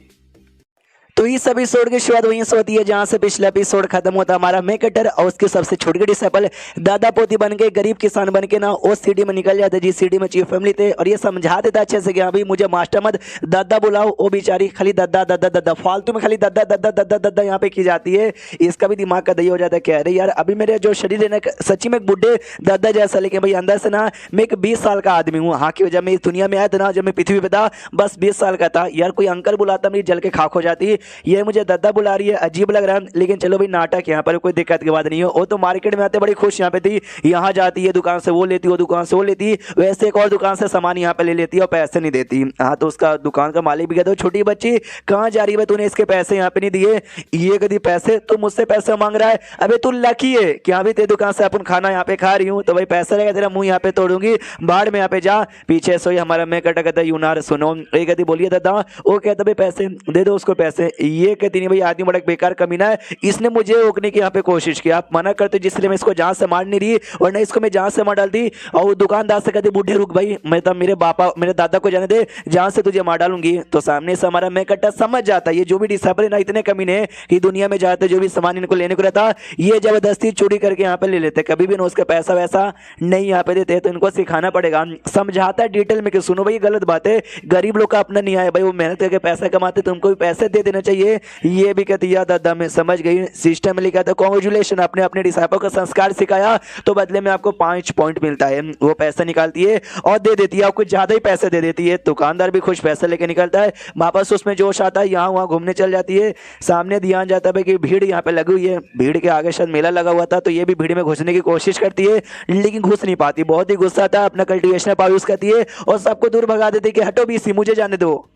तो इस एपिसोड की शुरुआत वहीं से होती है जहां से पिछला एपिसोड खत्म होता है हमारा मेक कटर और उसके सबसे छोटे डिसेबल दादा पोती बन के गरीब किसान बन के ना उस सिटी में निकल जाते जिस सिटी में चीफ फैमिली थे, और ये समझा देता अच्छे से कि हाँ भाई मुझे मास्टर मत दादा बुलाओ। वो बेचारी खाली दादा दादा दादा फालतू में खाली दादा दादा दादा दादा यहाँ पे की जाती है। इसका भी दिमाग का दही हो जाता है, कह रहे यार अभी मेरे जो शरीर है ना सच्ची में एक बुढ़े दादा जैसा, लेकिन भाई अंदर से ना मैं एक 20 साल का आदमी हूँ। हाँ कि जब मैं इस दुनिया में आया था ना, जब मैं पृथ्वी पे था बस 20 साल का था यार, कोई अंकल बुलाता मेरी जल के खाक हो जाती। ये मुझे दादा बुला रही है, अजीब लग रहा है, लेकिन चलो भाई नाटक यहाँ पर कोई दिक्कत की बात नहीं है। वो तो मार्केट में आते बड़ी खुश यहाँ पे थी, यहाँ जाती है दुकान से वो लेती, वो दुकान से वो लेती, वैसे एक और दुकान से सामान यहाँ पे ले लेती है और पैसे नहीं देती। हाँ तो उसका दुकान का मालिक भी कहता है छोटी बच्ची कहाँ जा रही है, तूने इसके पैसे यहाँ पे नहीं दिए। ये कभी पैसे तो मुझसे पैसे मांग रहा है, अबे तू लकी है कि हाँ भी तेरी दुकान से अपन खाना यहाँ पे खा रही हूँ, तो भाई पैसा रहेगा तेरा मुंह यहाँ पे तोड़ूंगी, बाढ़ में यहाँ पे जा। पीछे सो हमारा मैं कटा कहता यूनार सुनो, ये कहती बोलिए दादा, वो कहता भाई पैसे दे दो उसको पैसे। ये कहती नहीं भाई आदमी बड़ा बेकार कमीना है, इसने मुझे रोकने की यहाँ पे कोशिश की, आप मना करते जिसलिए मैं इसको जान से मार नहीं रही, और नहीं इसको मैं जान से मार डालती। और दुकानदार से कहते बूढ़े रुक भाई, मैं तो मेरे पापा मेरे दादा को जाने दे, जान से तुझे मार डालूंगी। तो सामने से हमारा मैं कट्टा समझ जाता है ये जो भी डिसाइपल ना इतने कमीने कि दुनिया में जाते जो भी सामान इनको लेने को रहता ये जबरदस्ती चोरी करके यहाँ पे ले लेते, कभी भी ना उसका पैसा वैसा नहीं यहाँ पे देते। तो इनको सिखाना पड़ेगा, समझाता है डिटेल में कि सुनो भाई गलत बात है, गरीब लोग का अपना नहीं आया भाई, वो मेहनत करके पैसा कमाते तुमको भी पैसे दे देना चाहिए। ये भी कहती याद दादा मैं समझ गई, सिस्टम में लिखा था कांग्रेचुलेशन आपने अपने डिसाइपल को संस्कार सिखाया तो बदले में आपको 5 पॉइंट मिलता है। वो पैसा निकालती है और दे देती है, आपको ज्यादा ही पैसे दे देती है। दुकानदार भी खुश पैसे लेके निकलता है, वापस उसमें जोश आता है, यहाँ वहाँ घूमने चल जाती है। सामने ध्यान जाता है कि भीड़ यहाँ पे लगी हुई है, भीड़ के आगे शायद मेला लगा हुआ था, तो ये भी भीड़ में घुसने की कोशिश करती है लेकिन घुस नहीं पाती, बहुत ही गुस्सा आता है, अपना कल्टीवेशन पावर यूज करती है और सबको दूर भगा देती है कि हटो बीसी मुझे जाने दो।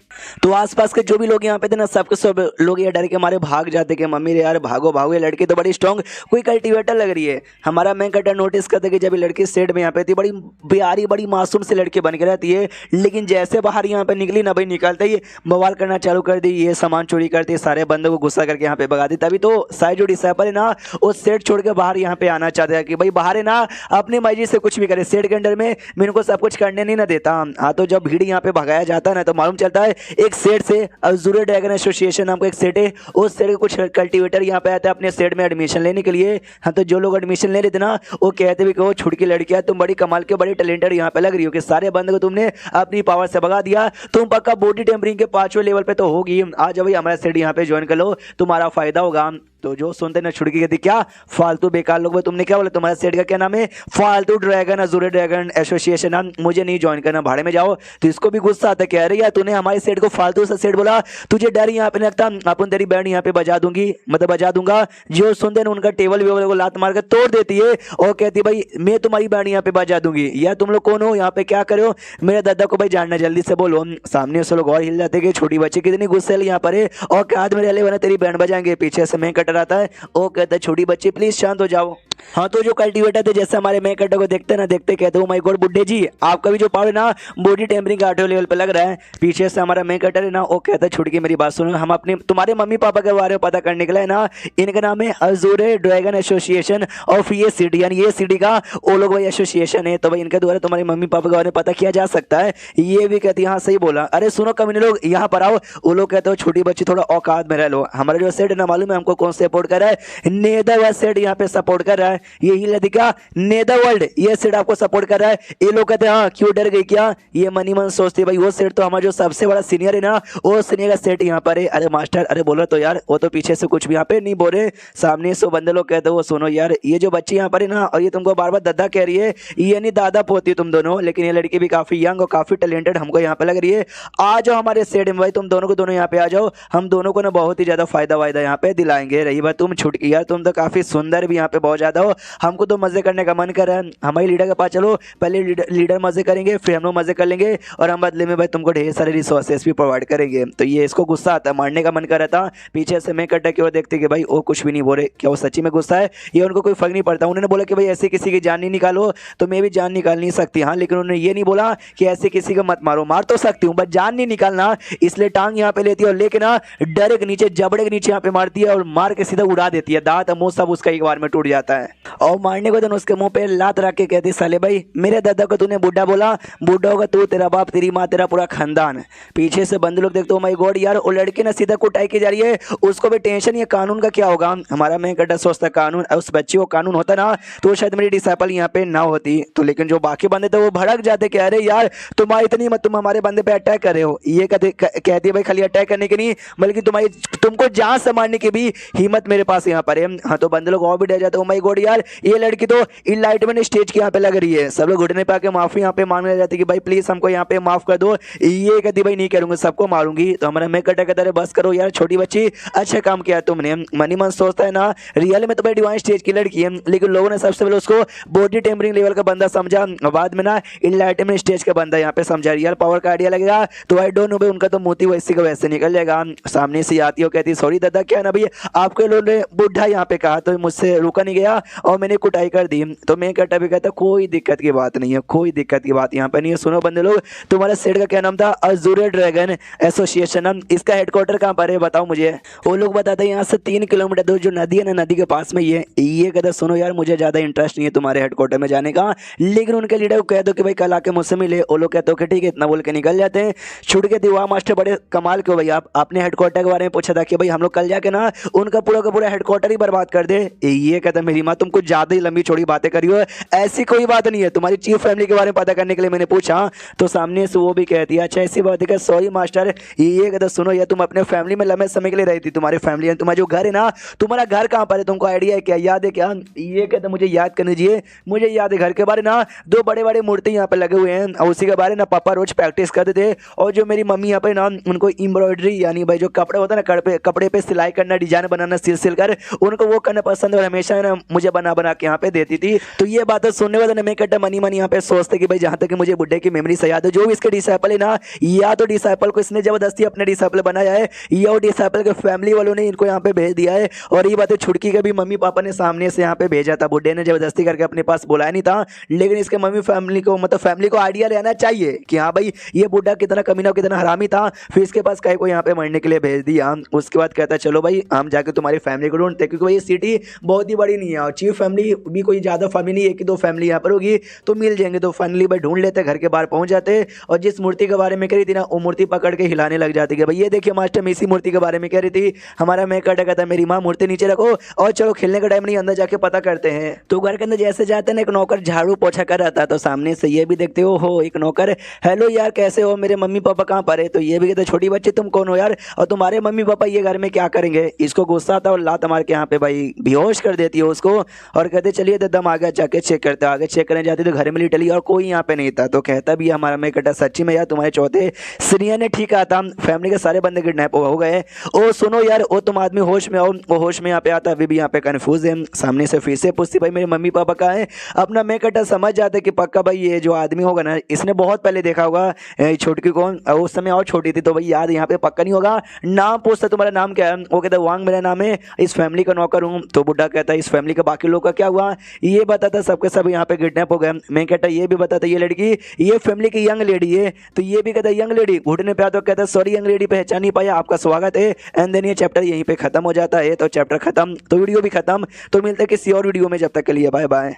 तो आसपास के जो भी लोग यहाँ पे थे ना सबके सब लोग ये डर के मारे भाग जाते कि मम्मी रे यार भागो भागो, ये लड़की तो बड़ी स्ट्रॉन्ग कोई कल्टीवेटर लग रही है। हमारा मैं कटर नोटिस करते कि जब ये लड़की सेट में यहाँ पे थी बड़ी प्यारी बड़ी मासूम से लड़की बन के रहती है, लेकिन जैसे बाहर यहाँ पे निकली ना भाई निकलते ही बवाल करना चालू कर दी, ये सामान चोरी करती, सारे बंदों को गुस्सा करके यहाँ पे भगा दी। तभी तो सारे जो डिसाइपल है ना वो सेट छोड़ के बाहर यहाँ पे आना चाहते हैं कि भाई बाहर है ना अपनी मर्जी से कुछ भी करे, सेट के अंडर में मैं इनको सब कुछ करने नहीं ना देता। हाँ तो जब भीड़ यहाँ पे भगाया जाता है ना तो मालूम चलता है एक सेट से अजूरे ड्रैगन एसोसिएशन नाम का एक सेट है, उस सेट के कुछ कल्टीवेटर यहाँ पे आते हैं अपने सेट में एडमिशन लेने के लिए। हाँ तो जो लोग एडमिशन ले रहे थे ना वो कहते भी कि वो छुटकी लड़कियां तुम बड़ी कमाल के बड़ी टैलेंटेड यहाँ पे लग रही हो कि सारे बंद को तुमने अपनी पावर से भगा दिया, तुम पक्का बॉडी टेम्परिंग के 5वें लेवल पे तो होगी, आ जाओ भाई हमारा सेट यहाँ पे ज्वाइन कर लो तुम्हारा फायदा होगा। तो जो सुनते ना छुटकी कहती क्या फालतू बेकार लोग, तुमने क्या बोला तुम्हारा सेट का क्या नाम है, फालतू ड्रैगन अजूरे ड्रैगन एसोसिएशन, मुझे नहीं ज्वाइन करना, भाड़े में जाओ। तो इसको भी गुस्सा आता, कह रही यार तूने हमारे सेट को फालतू सा सेट बोला, तुझे डर यहाँ पे लगता अपन तेरी बैंड यहाँ पे बजा दूंगी, मतलब बजा दूंगा। जो सुनते ना उनका टेबल वेबल को लात मार कर तोड़ देती है और कहती भाई मैं तुम्हारी बैंड यहाँ पे बजा दूंगी, यार तुम लोग कौन हो, यहाँ पे क्या करे हो, मेरे दादा को भाई जानना जल्दी से बोलो। सामने से लोग और हिल जाते कि छोटी बच्ची कितनी गुस्से यहाँ पर है और हाथ में रह बना तेरी बैंड बजाएंगे। पीछे से मैं कट कल्टीवेटर आता है। वो कहता है छोटी बच्ची प्लीज शांत हो जाओ। हाँ तो जो कल्टीवेटर थे जैसे हमारे मेन कटर को देखते ना देखते कहते हो माय गॉड बुड्ढे जी आपका भी जो पावर है ना बॉडी टेम्परिंग 8 लेवल पे लग रहा है। पीछे से हमारा मेन कटर है ना वो कहता है छुटकी मेरी बात सुनो, हम अपने तुम्हारे मम्मी पापा के बारे में पता करने के लिए ना इनका नाम है अजूर ड्रैगन एसोसिएशन ऑफ ये सिटी, यानी ये सिटी का वो लोग भाई एसोसिएशन है, तो भाई इनके द्वारा तुम्हारे मम्मी पापा के बारे में पता किया जा सकता है। ये भी कहती है हाँ सही बोला। अरे सुनो कमीने लोग यहाँ पर आओ। वो लोग कहते हो छोटी बच्ची थोड़ा औकात में रह लो। हमारा जो सेट है ना मालूम है हमको कौन सपोर्ट कर रहा है, नेदरलैंड सेट यहाँ पे सपोर्ट कर रहा है। यही क्या नेदरवर्ल्ड ये सेट आपको सपोर्ट कर रहा है। ये लोग कहते हैं हाँ क्यों डर गई क्या, ये मनी मन सोचते भाई वो सेट तो हमारा जो सबसे बड़ा सीनियर है ना वो सीनियर का सेट यहाँ पर है। अरे मास्टर अरे बोलो तो यार, वो तो पीछे से कुछ भी यहाँ पे नहीं बोल रहे, सामने से बंदे लोग कहते हो सुनो यार ये जो बच्ची यहाँ पर है ना और ये तुमको बार बार दादा कह रही है, ये नहीं दादा पोती तुम दोनों, लेकिन ये लड़की भी काफी यंग और काफी टैलेंटेड हमको यहाँ पे लग रही है। आ जाओ हमारे सेट में भाई, तुम दोनों को दोनों यहाँ पे आ जाओ, हम दोनों को ना बहुत ही ज्यादा फायदा वायदा यहाँ पे दिलाएंगे। रही बात तुम छुटकी यार तुम तो काफी सुंदर भी यहाँ पे बहुत ज्यादा हो, हमको तो मजे करने का मन कर रहा है। हमारे लीडर के पास चलो, पहले लीडर मजे करेंगे फिर हम लोग मजे कर लेंगे और हम बदले में भाई तुमको ढेर सारे रिसोर्सेस भी प्रोवाइड करेंगे। तो ये इसको गुस्सा आता है, मारने का मन कर रहा था। पीछे से मैं कट्टा की ओर देखते कि भाई वो कुछ भी नहीं बोल रहे, क्या वो सच्ची में गुस्सा है, ये उनको कोई फर्क नहीं पड़ता। उन्होंने बोला कि भाई ऐसे किसी की जान नहीं निकालो, तो मैं भी जान निकाल नहीं सकती हाँ, लेकिन उन्होंने ये नहीं बोला कि ऐसे किसी को मत मारो, मार तो सकती हूँ बट जान नहीं निकालना। इसलिए टांग यहाँ पे लेती है और लेके ना डायरेक्ट नीचे जबड़े के नीचे यहाँ पे मारती है और मार के सीधा उड़ा देती है, दांत मुंह सब उसका एक बार में टूट जाता है। और मारने को तो उसके मुंह पे लात रख के कहती साले भाई मेरे दादा को तूने बुढ़ा बोला, बुढ़ा होगा तू, तेरा बाप, तेरी माँ, तेरा पूरा खानदान। पीछे से बंदे लोग देखते हो माय गॉड यार वो लड़की ना सीधा कुटाई की जा रही है, उसको भी टेंशन ये कानून का क्या होगा। हमारा मैं कटा सोचता कानून उस बच्चे को कानून होता ना तो शायद मेरी डिसाइपल यहाँ पे ना होती, तो लेकिन जो बाकी बंदे थे वो भड़क जाते कह रहे यार तुम्हारी इतनी मत, तुम हमारे बंदे पे अटैक कर रहे हो। ये कहती है भाई खाली अटैक करने की नहीं बल्कि तुम्हारी तुमको जान से मारने की भी हिम्मत मेरे पास यहाँ पर है। हाँ तो बंदे लोग और भी डर जाते हो माय गॉड यार ये लड़की तो इनलाइटमेंट स्टेज के यहाँ पे लग रही है। सब लोग घुटने पे आके माफी यहाँ पे मांगने जाते कि भाई प्लीज हमको यहाँ पे माफ कर दो। ये कहती भाई नहीं करूंगा, सबको मारूंगी। तो हमारा मैं कटा कहता बस करो यार छोटी बच्ची, अच्छा काम किया तुमने। मनी मन सोचता है ना रियल में तो भाई डिवाइन स्टेज की लड़की है, लेकिन लोगों ने सबसे पहले उसको बॉडी टेम्परिंग लेवल का बंदा समझा, बाद में ना इनलाइटमेंट स्टेज का बंदा यहाँ पे समझा। रियल पावर का आइडिया लगेगा तो आई डोंट नो भाई उनका तो मोती वैसे का वैसे निकल जाएगा। सामने से आती हो कहती सॉरी दादा क्या ना भैया आपके लोगों ने बुढ़ा यहाँ पे कहा तो मुझसे रुका नहीं गया और मैंने कुटाई कर दी। तो मैं कटा भी कहता कोई दिक्कत की बात नहीं है, कोई दिक्कत की बात यहाँ पे नहीं है। सुनो बंदे लोग तुम्हारे सेट का क्या नाम था, अजूर ड्रैगन एसोसिएशन, इसका हेडक्वार्टर कहाँ पर है बताओ मुझे। वो लोग बताते हैं यहाँ से 3 किलोमीटर दूर जो नदी है ना नदी के पास में ये कहता सुनो यार मुझे ज्यादा इंटरेस्ट नहीं है तुम्हारे हेडक्वार्टर में जाने का, लेकिन उनके लीडर को कह दो कि भाई कल आके मुझसे मिले। वो लोग कहते हो कि ठीक है इतना बोल के निकल जाते हैं। छुट के दिवा मास्टर बड़े कमाल के हो भाई, आप अपने हेडक्वार्टर के बारे में पूछा था कि भाई हम लोग कल जाके ना उनका पूरा का पूरा हेडक्वार्टर ही बर्बाद कर दे। ये कहता मेरी माँ तुम कुछ ज्यादा ही लंबी चौड़ी बातें करी हो, ऐसी कोई बात नहीं है। तुम्हारी चीफ फैमिली के बारे में पता करने के लिए मैंने पूछा तो सामने से वो भी कहती है अच्छा ऐसी बात है, सॉरी मास्टर। ये कहता सुनो यार तुम अपने फैमिली में लंबे समय के लिए रही थी, तुम्हारी फैमिली तुम्हारा जो घर है ना तुम्हारा घर कहाँ पर है, तुमको आइडिया है क्या, याद है क्या। ये कहता मुझे याद करने दीजिए, मुझे याद है घर के बारे ना 2 बड़े बड़े मूर्ति यहाँ पे लगे हुए हैं और उसी के बारे ना पापा रोज प्रैक्टिस करते थे। और जो मेरी मम्मी यहाँ पे ना उनको एम्ब्रॉयडरी यानी भाई जो कपड़ा होता है ना कपड़े पे सिलाई करना, डिजाइन बनाना, सिल कर उनको वो करना पसंद और हमेशा ना मुझे बना बना के यहाँ पे देती थी। तो ये बात सुनने वाले मैं कहता मनी यहाँ पे सोचते कि भाई जहाँ तक मुझे बुढ़े की मेमोरी से याद है जो भी इसके डिसाइपल है ना, या तो डिसाइपल को इसने जबरदस्ती अपने डिसाइपल बनाया है या डिसाइपल के फैमिली वालों ने इनको यहाँ पे भेज दिया है। और ये बात छुटकी के भी मम्मी पापा ने सामने से यहाँ पे भेजा था, बुढ़े ने जबरदस्ती करके अपने पास बुलाया नहीं था, लेकिन इसके मम्मी फैमिली को मतलब फैमिली को आइडिया लेना चाहिए कि हाँ भाई ये बुढ़ा कितना कमीना कितना हरामी था, फिर इसके पास कहीं को यहाँ पे मरने के लिए भेज दिया। उसके बाद कहता चलो भाई हम जाके तुम्हारी फैमिली को ढूंढते, क्योंकि भाई ये सिटी बहुत ही बड़ी नहीं है और चीफ फैमिली भी कोई ज्यादा फैमिली नहीं, 1 2 फैमिली यहाँ पर होगी तो मिल जाएंगे। तो फाइनली भाई ढूंढ लेते, घर के बाहर पहुंच जाते और जिस मूर्ति के बारे में कह रही थी ना वो मूर्ति पकड़ के हिलाने लग जाती है। भाई ये देखिए मास्टर मैं इसी मूर्ति के बारे में कह रही थी, हमारा मैं कहता मेरी माँ मूर्ति नीचे रखो और चलो खेलने का टाइम नहीं, अंदर जाके पता करते हैं। तो घर के अंदर जैसे जाते ना एक नौकर झाड़ू पोछा कर रहा था, तो सामने से ये भी देखते हो एक नौकर, हेलो यार कैसे हो, मेरे मम्मी पापा कहाँ पर है। तो ये भी कहते छोटी बच्ची तुम कौन हो यार और तुम्हारे मम्मी पापा ये घर में क्या करेंगे। इसको गुस्सा आता और लात मार के यहाँ पे भाई बेहोश कर देती है उसको। और कहते चलिए दम आगे जाके चेक करते, आगे चेक करने जाते तो घर में लिटली और कोई यहाँ पे नहीं था। तो कहता भी हमारा मैं कहता सच्ची में यार तुम्हारे चौथे सीनियर ने ठीक कहा था, फैमिली के सारे बंदे किडनैप हो गए। ओ सुनो यार, ओ तुम आदमी होश में आओ। वो होश में यहाँ पे आता, अभी भी यहाँ पे कंफ्यूज है। सामने से फिर से पूछती भाई मेरे मम्मी पापा कहाँ है। अपना मैं कहता समझ जाते कि पक्का भाई ये जो आदमी होगा ना इसने बहुत पहले देखा होगा छोटकी को, उस समय और छोटी थी, तो भाई याद यहाँ पे पक्का नहीं होगा। नाम पूछता तुम्हारा नाम क्या है, वो कहता वांग मेरा नाम है, इस फैमिली का नौकर हूँ। तो बुढ़ा कहता है इस फैमिली के बाकी लोग का क्या हुआ, ये बताता सबके सब यहाँ पे किडनैप हो गए। मैं कहता ये भी बताता ये लड़की ये फैमिली की यंग लेडी है। तो ये भी कहता यंग लेडी, घुटने पे आता तो कहता सॉरी यंग लेडी पहचान नहीं पाया, आपका स्वागत है। एंड देन ये चैप्टर यहीं पे खत्म हो जाता है। तो चैप्टर खत्म तो वीडियो भी खत्म। तो मिलते हैं किसी और वीडियो में, जब तक के लिए बाय बाय।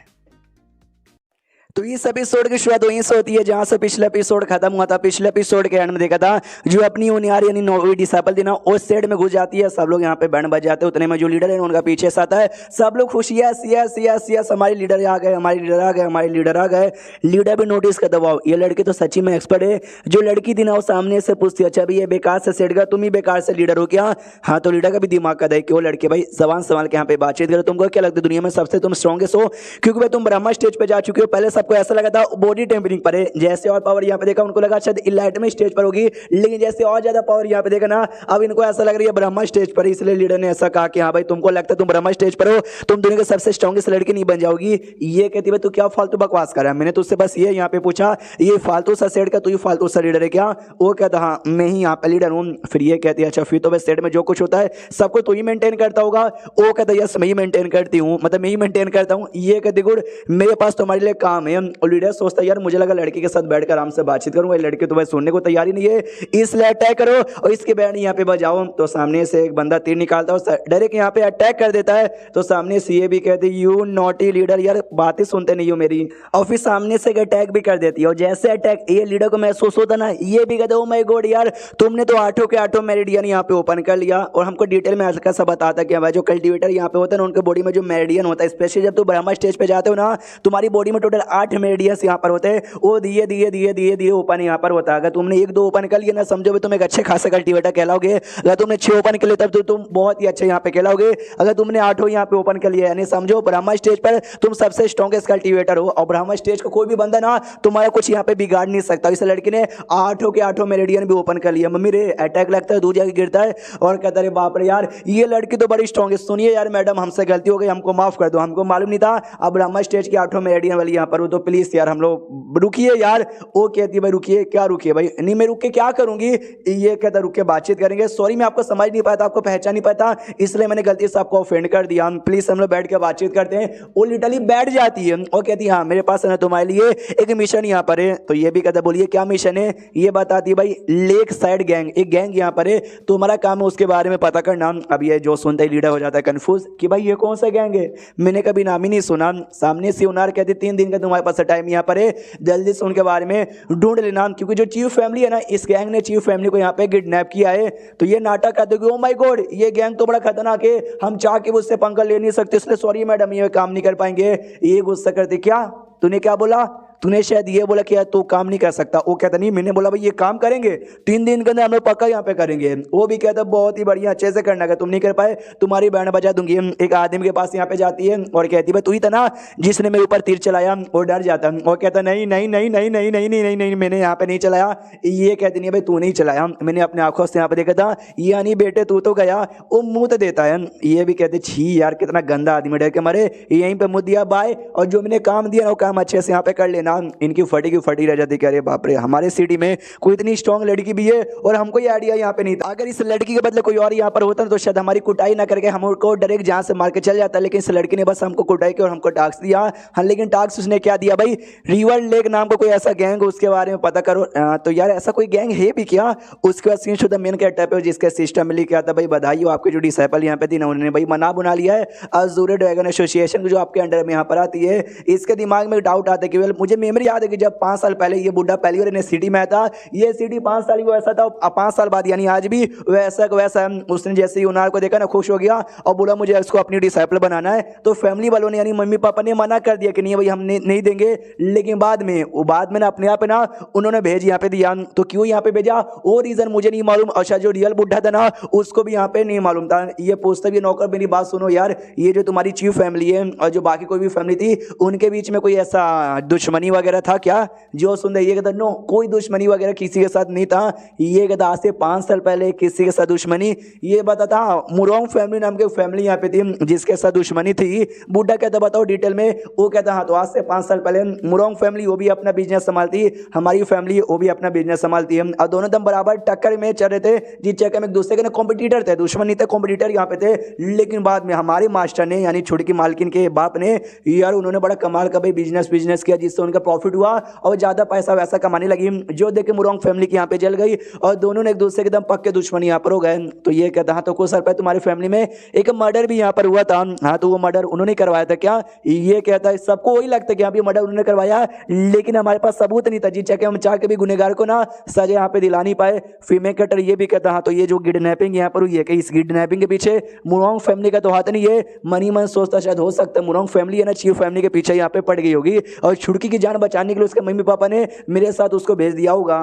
तो इस एपिसोड की शुरुआत वहीं से होती है जहां से पिछला एपिसोड खत्म हुआ था। पिछले एपिसोड के एंड में देखा था जो अपनी उनियार यानी नौवीं डिसेबल थी ना उस साइड में घुस जाती है, सब लोग यहाँ पे बैंड बज जाते हैं। उतने में जो लीडर है उनका पीछे से आता है, सब लोग खुश यस यस यस यस हमारे लीडर आ गए, हमारे लीडर आ गए, हमारे लीडर आ गए। लीडर भी नोटिस कर दबाओ ये लड़की तो सच्ची में एक्सपर्ट है। जो लड़की थी ना वो सामने से पूछती अच्छा भाई ये बेकार से सेट गया, तुम ही बेकार से लीडर हो क्या। हाँ तो लीडर का भी दिमाग का है कि वो लड़के भाई जबान संभाल के यहाँ पे बातचीत करो। तुमको क्या लगता है दुनिया में सबसे तुम स्ट्रॉन्गेस्ट हो, क्योंकि भाई तुम ब्रह्मा स्टेज पे जा चुके हो। पहले सबको ऐसा लगा था बॉडी टेम्परिंग पर है, जैसे और पावर यहाँ पे देखा उनको लगा शायद इलाइट में स्टेज पर होगी, लेकिन जैसे और ज्यादा पावर यहाँ पे देखा ना अब इनको ऐसा लग रही है ब्रह्मा स्टेज पर। इसलिए लीडर ने ऐसा कहा कि हाँ भाई तुमको लगता है तुम ब्रह्मा स्टेज पर हो, तुम दुनिया के सबसे स्ट्रॉन्गेस्ट लड़की नहीं बन जाओगी। ये कहती भाई तू क्या फालतू बकवास कर रहा है, मैंने तुझसे बस ये यहाँ पे पूछा ये फालतू सा सेट का, तू फालतू सा लीडर है क्या। वो कहता हाँ मैं ही यहाँ पे लीडर हूँ। फिर ये कहती है अच्छा फिर तो बस सेट में जो कुछ होता है सबको तू ही मेंटेन करता होगा। वो कहता यस मैं ही मेंटेन करती हूँ, मतलब मैं ही मेंटेन करता हूँ। ये कहती गुड मेरे पास तुम्हारे लिए काम है। और लीडर सोचता यार मुझे लगा लड़की के साथ बैठकर आराम से बातचीत करूंगा, लड़के तो भाई सुनने को तैयारी नहीं है, इसलिए अटैक करो और इसके बैंड यहाँ पे बजाओ। तो सामने से एक बंदा तीर निकालता है और डायरेक्ट यहाँ पे अटैक कर देता है। तो सामने से ये भी कहती यू नॉटी लीडर, यार बातें सुनते नहीं हो मेरी। और फिर सामने से अटैक भी कर देती है और जैसे अटैक ये लीडर को महसूस होता ना ये भी कहते ओ माय गॉड यार तुमने तो 8 के 8 मेरिडियन यहाँ पे ओपन कर लिया। और हमको डिटेल में हल्का सा बताता कि भाई जो कल्टिवेटर यहाँ पे होता है ना उनके बॉडी में जो मेरिडियन होता है, स्पेशली जब तुम ब्रह्मा स्टेज पे जाते हो ना तुम्हारी बॉडी में टोटल 8 मेरिडियंस यहाँ पर होते हैं, वो धीरे धीरे धीरे धीरे धीरे ओपन यहाँ पर होता है। अगर तुमने 1-2 ओपन कर लिया ना समझो तुम एक अच्छे खासा कल्टिवेटर कहलाओगे। अगर तुमने 6 ओपन कर लिया तब तो तुम बहुत ही अच्छे यहाँ पे कहलाओगे। अगर तुमने 8 यहाँ पे ओपन कर लिया यानी समझो ब्रह्मा स्टेज पर तुम सबसे स्ट्रॉन्गेस्ट कल्टिवेटर हो और ब्रह्मा स्टेज का कोई भी बंदा ना तुम्हारा कुछ यहाँ पे बिगाड़ नहीं सकता। इस लड़की ने 8 के 8 मेरिडियन भी ओपन कर लिया। मम्मी रे अटैक लगता है दूर जाके गिरता है और कहता है बाप रे यार ये लड़की तो बड़ी स्ट्रॉन्गेस्ट। सुनिए यार मैडम हमसे गलती हो गई, हमको माफ कर दो, हमको मालूम नहीं था अब ब्रह्मा स्टेज की 8 मेरिडियन वाली यहाँ पर हो, तो प्लीज यार हम लोग रुकिए यार। वो कहती है भाई रुकिए क्या रुकिए भाई, नहीं मैं रुक के क्या करूंगी। ये कहता रुक के बातचीत करेंगे, सॉरी मैं आपको समझ नहीं पाया था, आपको पहचान नहीं पाता इसलिए मैंने गलती से आपको ऑफेंड कर दिया, प्लीज हम लोग बैठ के बातचीत करते हैं। वो लिटरली बैठ जाती है और कहती है हाँ मेरे पास है ना तुम्हारे लिए एक मिशन यहाँ पर है। तो ये भी कहता बोलिए क्या मिशन है। ये बताती है भाई लेक साइड गैंग, एक गैंग यहाँ पर है तुम्हारा काम है उसके बारे में पता करना। अब ये जो सुनते ही लीडर हो जाता है कंफ्यूज कि भाई ये कौन सा गैंग है, मैंने कभी नाम ही नहीं सुना। सामने से उनार कहती 3 दिन का तुम्हारे पास टाइम यहाँ पर है, जल्दी से उनके बारे में ढूंढ लेना, क्योंकि जो चीफ फैमिली है ना इस गैंग ने चीफ फैमिली को यहाँ पे किडनैप किया है। तो ये नाटक करते कि ओ माय गॉड ये गैंग तो बड़ा खतरनाक है, हम चाह के उससे पंगा ले नहीं सकते, इसलिए सॉरी मैडम ये काम नहीं कर पाएंगे। ये गुस्सा करते क्या तूने क्या बोला, तूने शायद ये बोला कि यार तू काम नहीं कर सकता। वो कहता नहीं मैंने बोला भाई ये काम करेंगे 3 दिन के अंदर हम लोग पक्का यहाँ पे करेंगे। वो भी कहता बहुत ही बढ़िया अच्छे से करना, अगर तुम नहीं कर पाए तुम्हारी बैंड बजा दूंगी। एक आदमी के पास यहाँ पे जाती है और कहती भाई तू ही था ना जिसने मेरे ऊपर तीर चलाया। वो डर जाता है और कहता नहीं नहीं नहीं नहीं नहीं नहीं नहीं नहीं नहीं मैंने यहाँ पे नहीं चलाया। ये कहती नहीं भाई तू नहीं चलाया, मैंने अपने आंखों से यहाँ पे देखा था। ये नहीं बेटे तू तो गया, वो मुंह तो देता है। ये भी कहते छी यार कितना गंदा आदमी, डर के मरे यहीं पे मुँह दिया बाय, और जो मैंने काम दिया ना वो काम अच्छे से यहाँ पे कर लेना। इनकी फटी रह जाती कि अरे बाप रे हमारे सिटी में कोई इतनी स्ट्रांग लड़की भी है और हमको ये आइडिया यहाँ पे नहीं था। अगर इस लड़की के बदले कोई और यहाँ पर होता तो शायद हमारी कुटाई ना करके हमको डायरेक्ट जहाँ से मार के चल जाता, लेकिन इस लड़की ने बस हमको कुटाई की और हमको टास्क दिया। हाँ लेकिन टास्क उसने क्या दिया भाई, रिवर लेक नाम का कोई ऐसा गैंग उसके बारे में पता करो। तो यार ऐसा कोई गैंग है भी क्या। उसके बाद सीन शुद्ध मेन कैरेक्टर पे जिसके सिस्टम में लिखा था भाई बधाई हो आपके जो डिसाइपल यहाँ पे थी ना उन्होंने भाई मना बना लिया है अजूरे ड्रैगन एसोसिएशन जो आपके अंडर में यहाँ पर आती है। इसके दिमाग में डाउट आता है कि वेल मुझे मेमोरी याद है कि जब 5 साल पहले ये बुढ़ा पहली बार सिटी में आया था, ये सिटी 5 साल को ऐसा था, 5 साल बाद यानी आज भी वैसा का वैसा उसने जैसे ही उनार को देखा ना खुश हो गया और बोला मुझे इसको अपनी डिसाइपल बनाना है। तो फैमिली वालों ने यानी मम्मी पापा ने मना कर दिया कि नहीं भाई हम नहीं देंगे, लेकिन बाद में ना अपने आप ना उन्होंने भेज यहाँ पे दिया। तो क्यों यहाँ पे भेजा वो रीजन मुझे नहीं मालूम, अच्छा जो रियल बुढ़ा था ना उसको भी यहाँ पे नहीं मालूम था। ये पूछता भी नौकर मेरी बात सुनो यार, ये जो तुम्हारी चीफ फैमिली है और जो बाकी कोई भी फैमिली थी उनके बीच में कोई ऐसा दुश्मनी वगैरह था क्या? जो सुन रहे ये कहता नो कोई दुश्मनी वगैरह किसी के साथ नहीं था। ये कहता आज से 5 साल पहले किसी के साथ दुश्मनी, ये बता था मुरोंग फैमिली नाम की फैमिली यहाँ पे थी जिसके साथ दुश्मनी थी। बुढ़ा कहता बताओ डिटेल में, वो कहता हाँ तो आज से 5 साल पहले मुरोंग फैमिली वो भी अपना बिजनेस संभालती, हमारी फैमिली वो भी अपना बिजनेस संभालती है और दोनों दम बराबर टक्कर में चल रहे थे, जिस चक्कर में एक दूसरे के ना कॉम्पिटिटर थे, दुश्मन नहीं थे कॉम्पिटिटर यहाँ पे थे। लेकिन बाद में हमारे मास्टर ने यानी छुड़की मालकिन के बाप ने यार उन्होंने बड़ा कमाल का भाई बिजनेस किया जिससे उनका प्रॉफिट हुआ और ज़्यादा पैसा वैसा कमाने लगी, जो देख के मुरोंग फैमिली की यहाँ पे जल गई और दोनों ने एक दूसरे के दम पक्के दुश्मन यहाँ पर हो गए। तो ये कहता हाँ तो कुछ साल पहले तुम्हारी फैमिली में एक मर्डर भी यहाँ पर हुआ था, हाँ तो वो मर्डर उन्होंने करवाया था क्या? ये कहता है सबको वही लगता है कि यहाँ पे मर्डर उन्होंने करवाया, लेकिन हमारे पास सबूत नहीं था जिस चक्कर हम चाह के भी गुनहगार को ना सजा यहाँ पे दिला नहीं पाए। फीमेल कटर ये भी कहता हाँ तो ये जो किडनैपिंग यहाँ पर हुई है कि इस किडनैपिंग के पीछे मुरोंग फैमिली का तो हाथ नहीं है। मनी मन सोचता शायद हो सकता है मुरोंग फैमिली है ना चीफ फैमिली के पीछे यहाँ पे पड़ गई होगी और छुड़की की जान बचाने के लिए उसके मम्मी पापा ने मेरे साथ उसको भेज दिया होगा।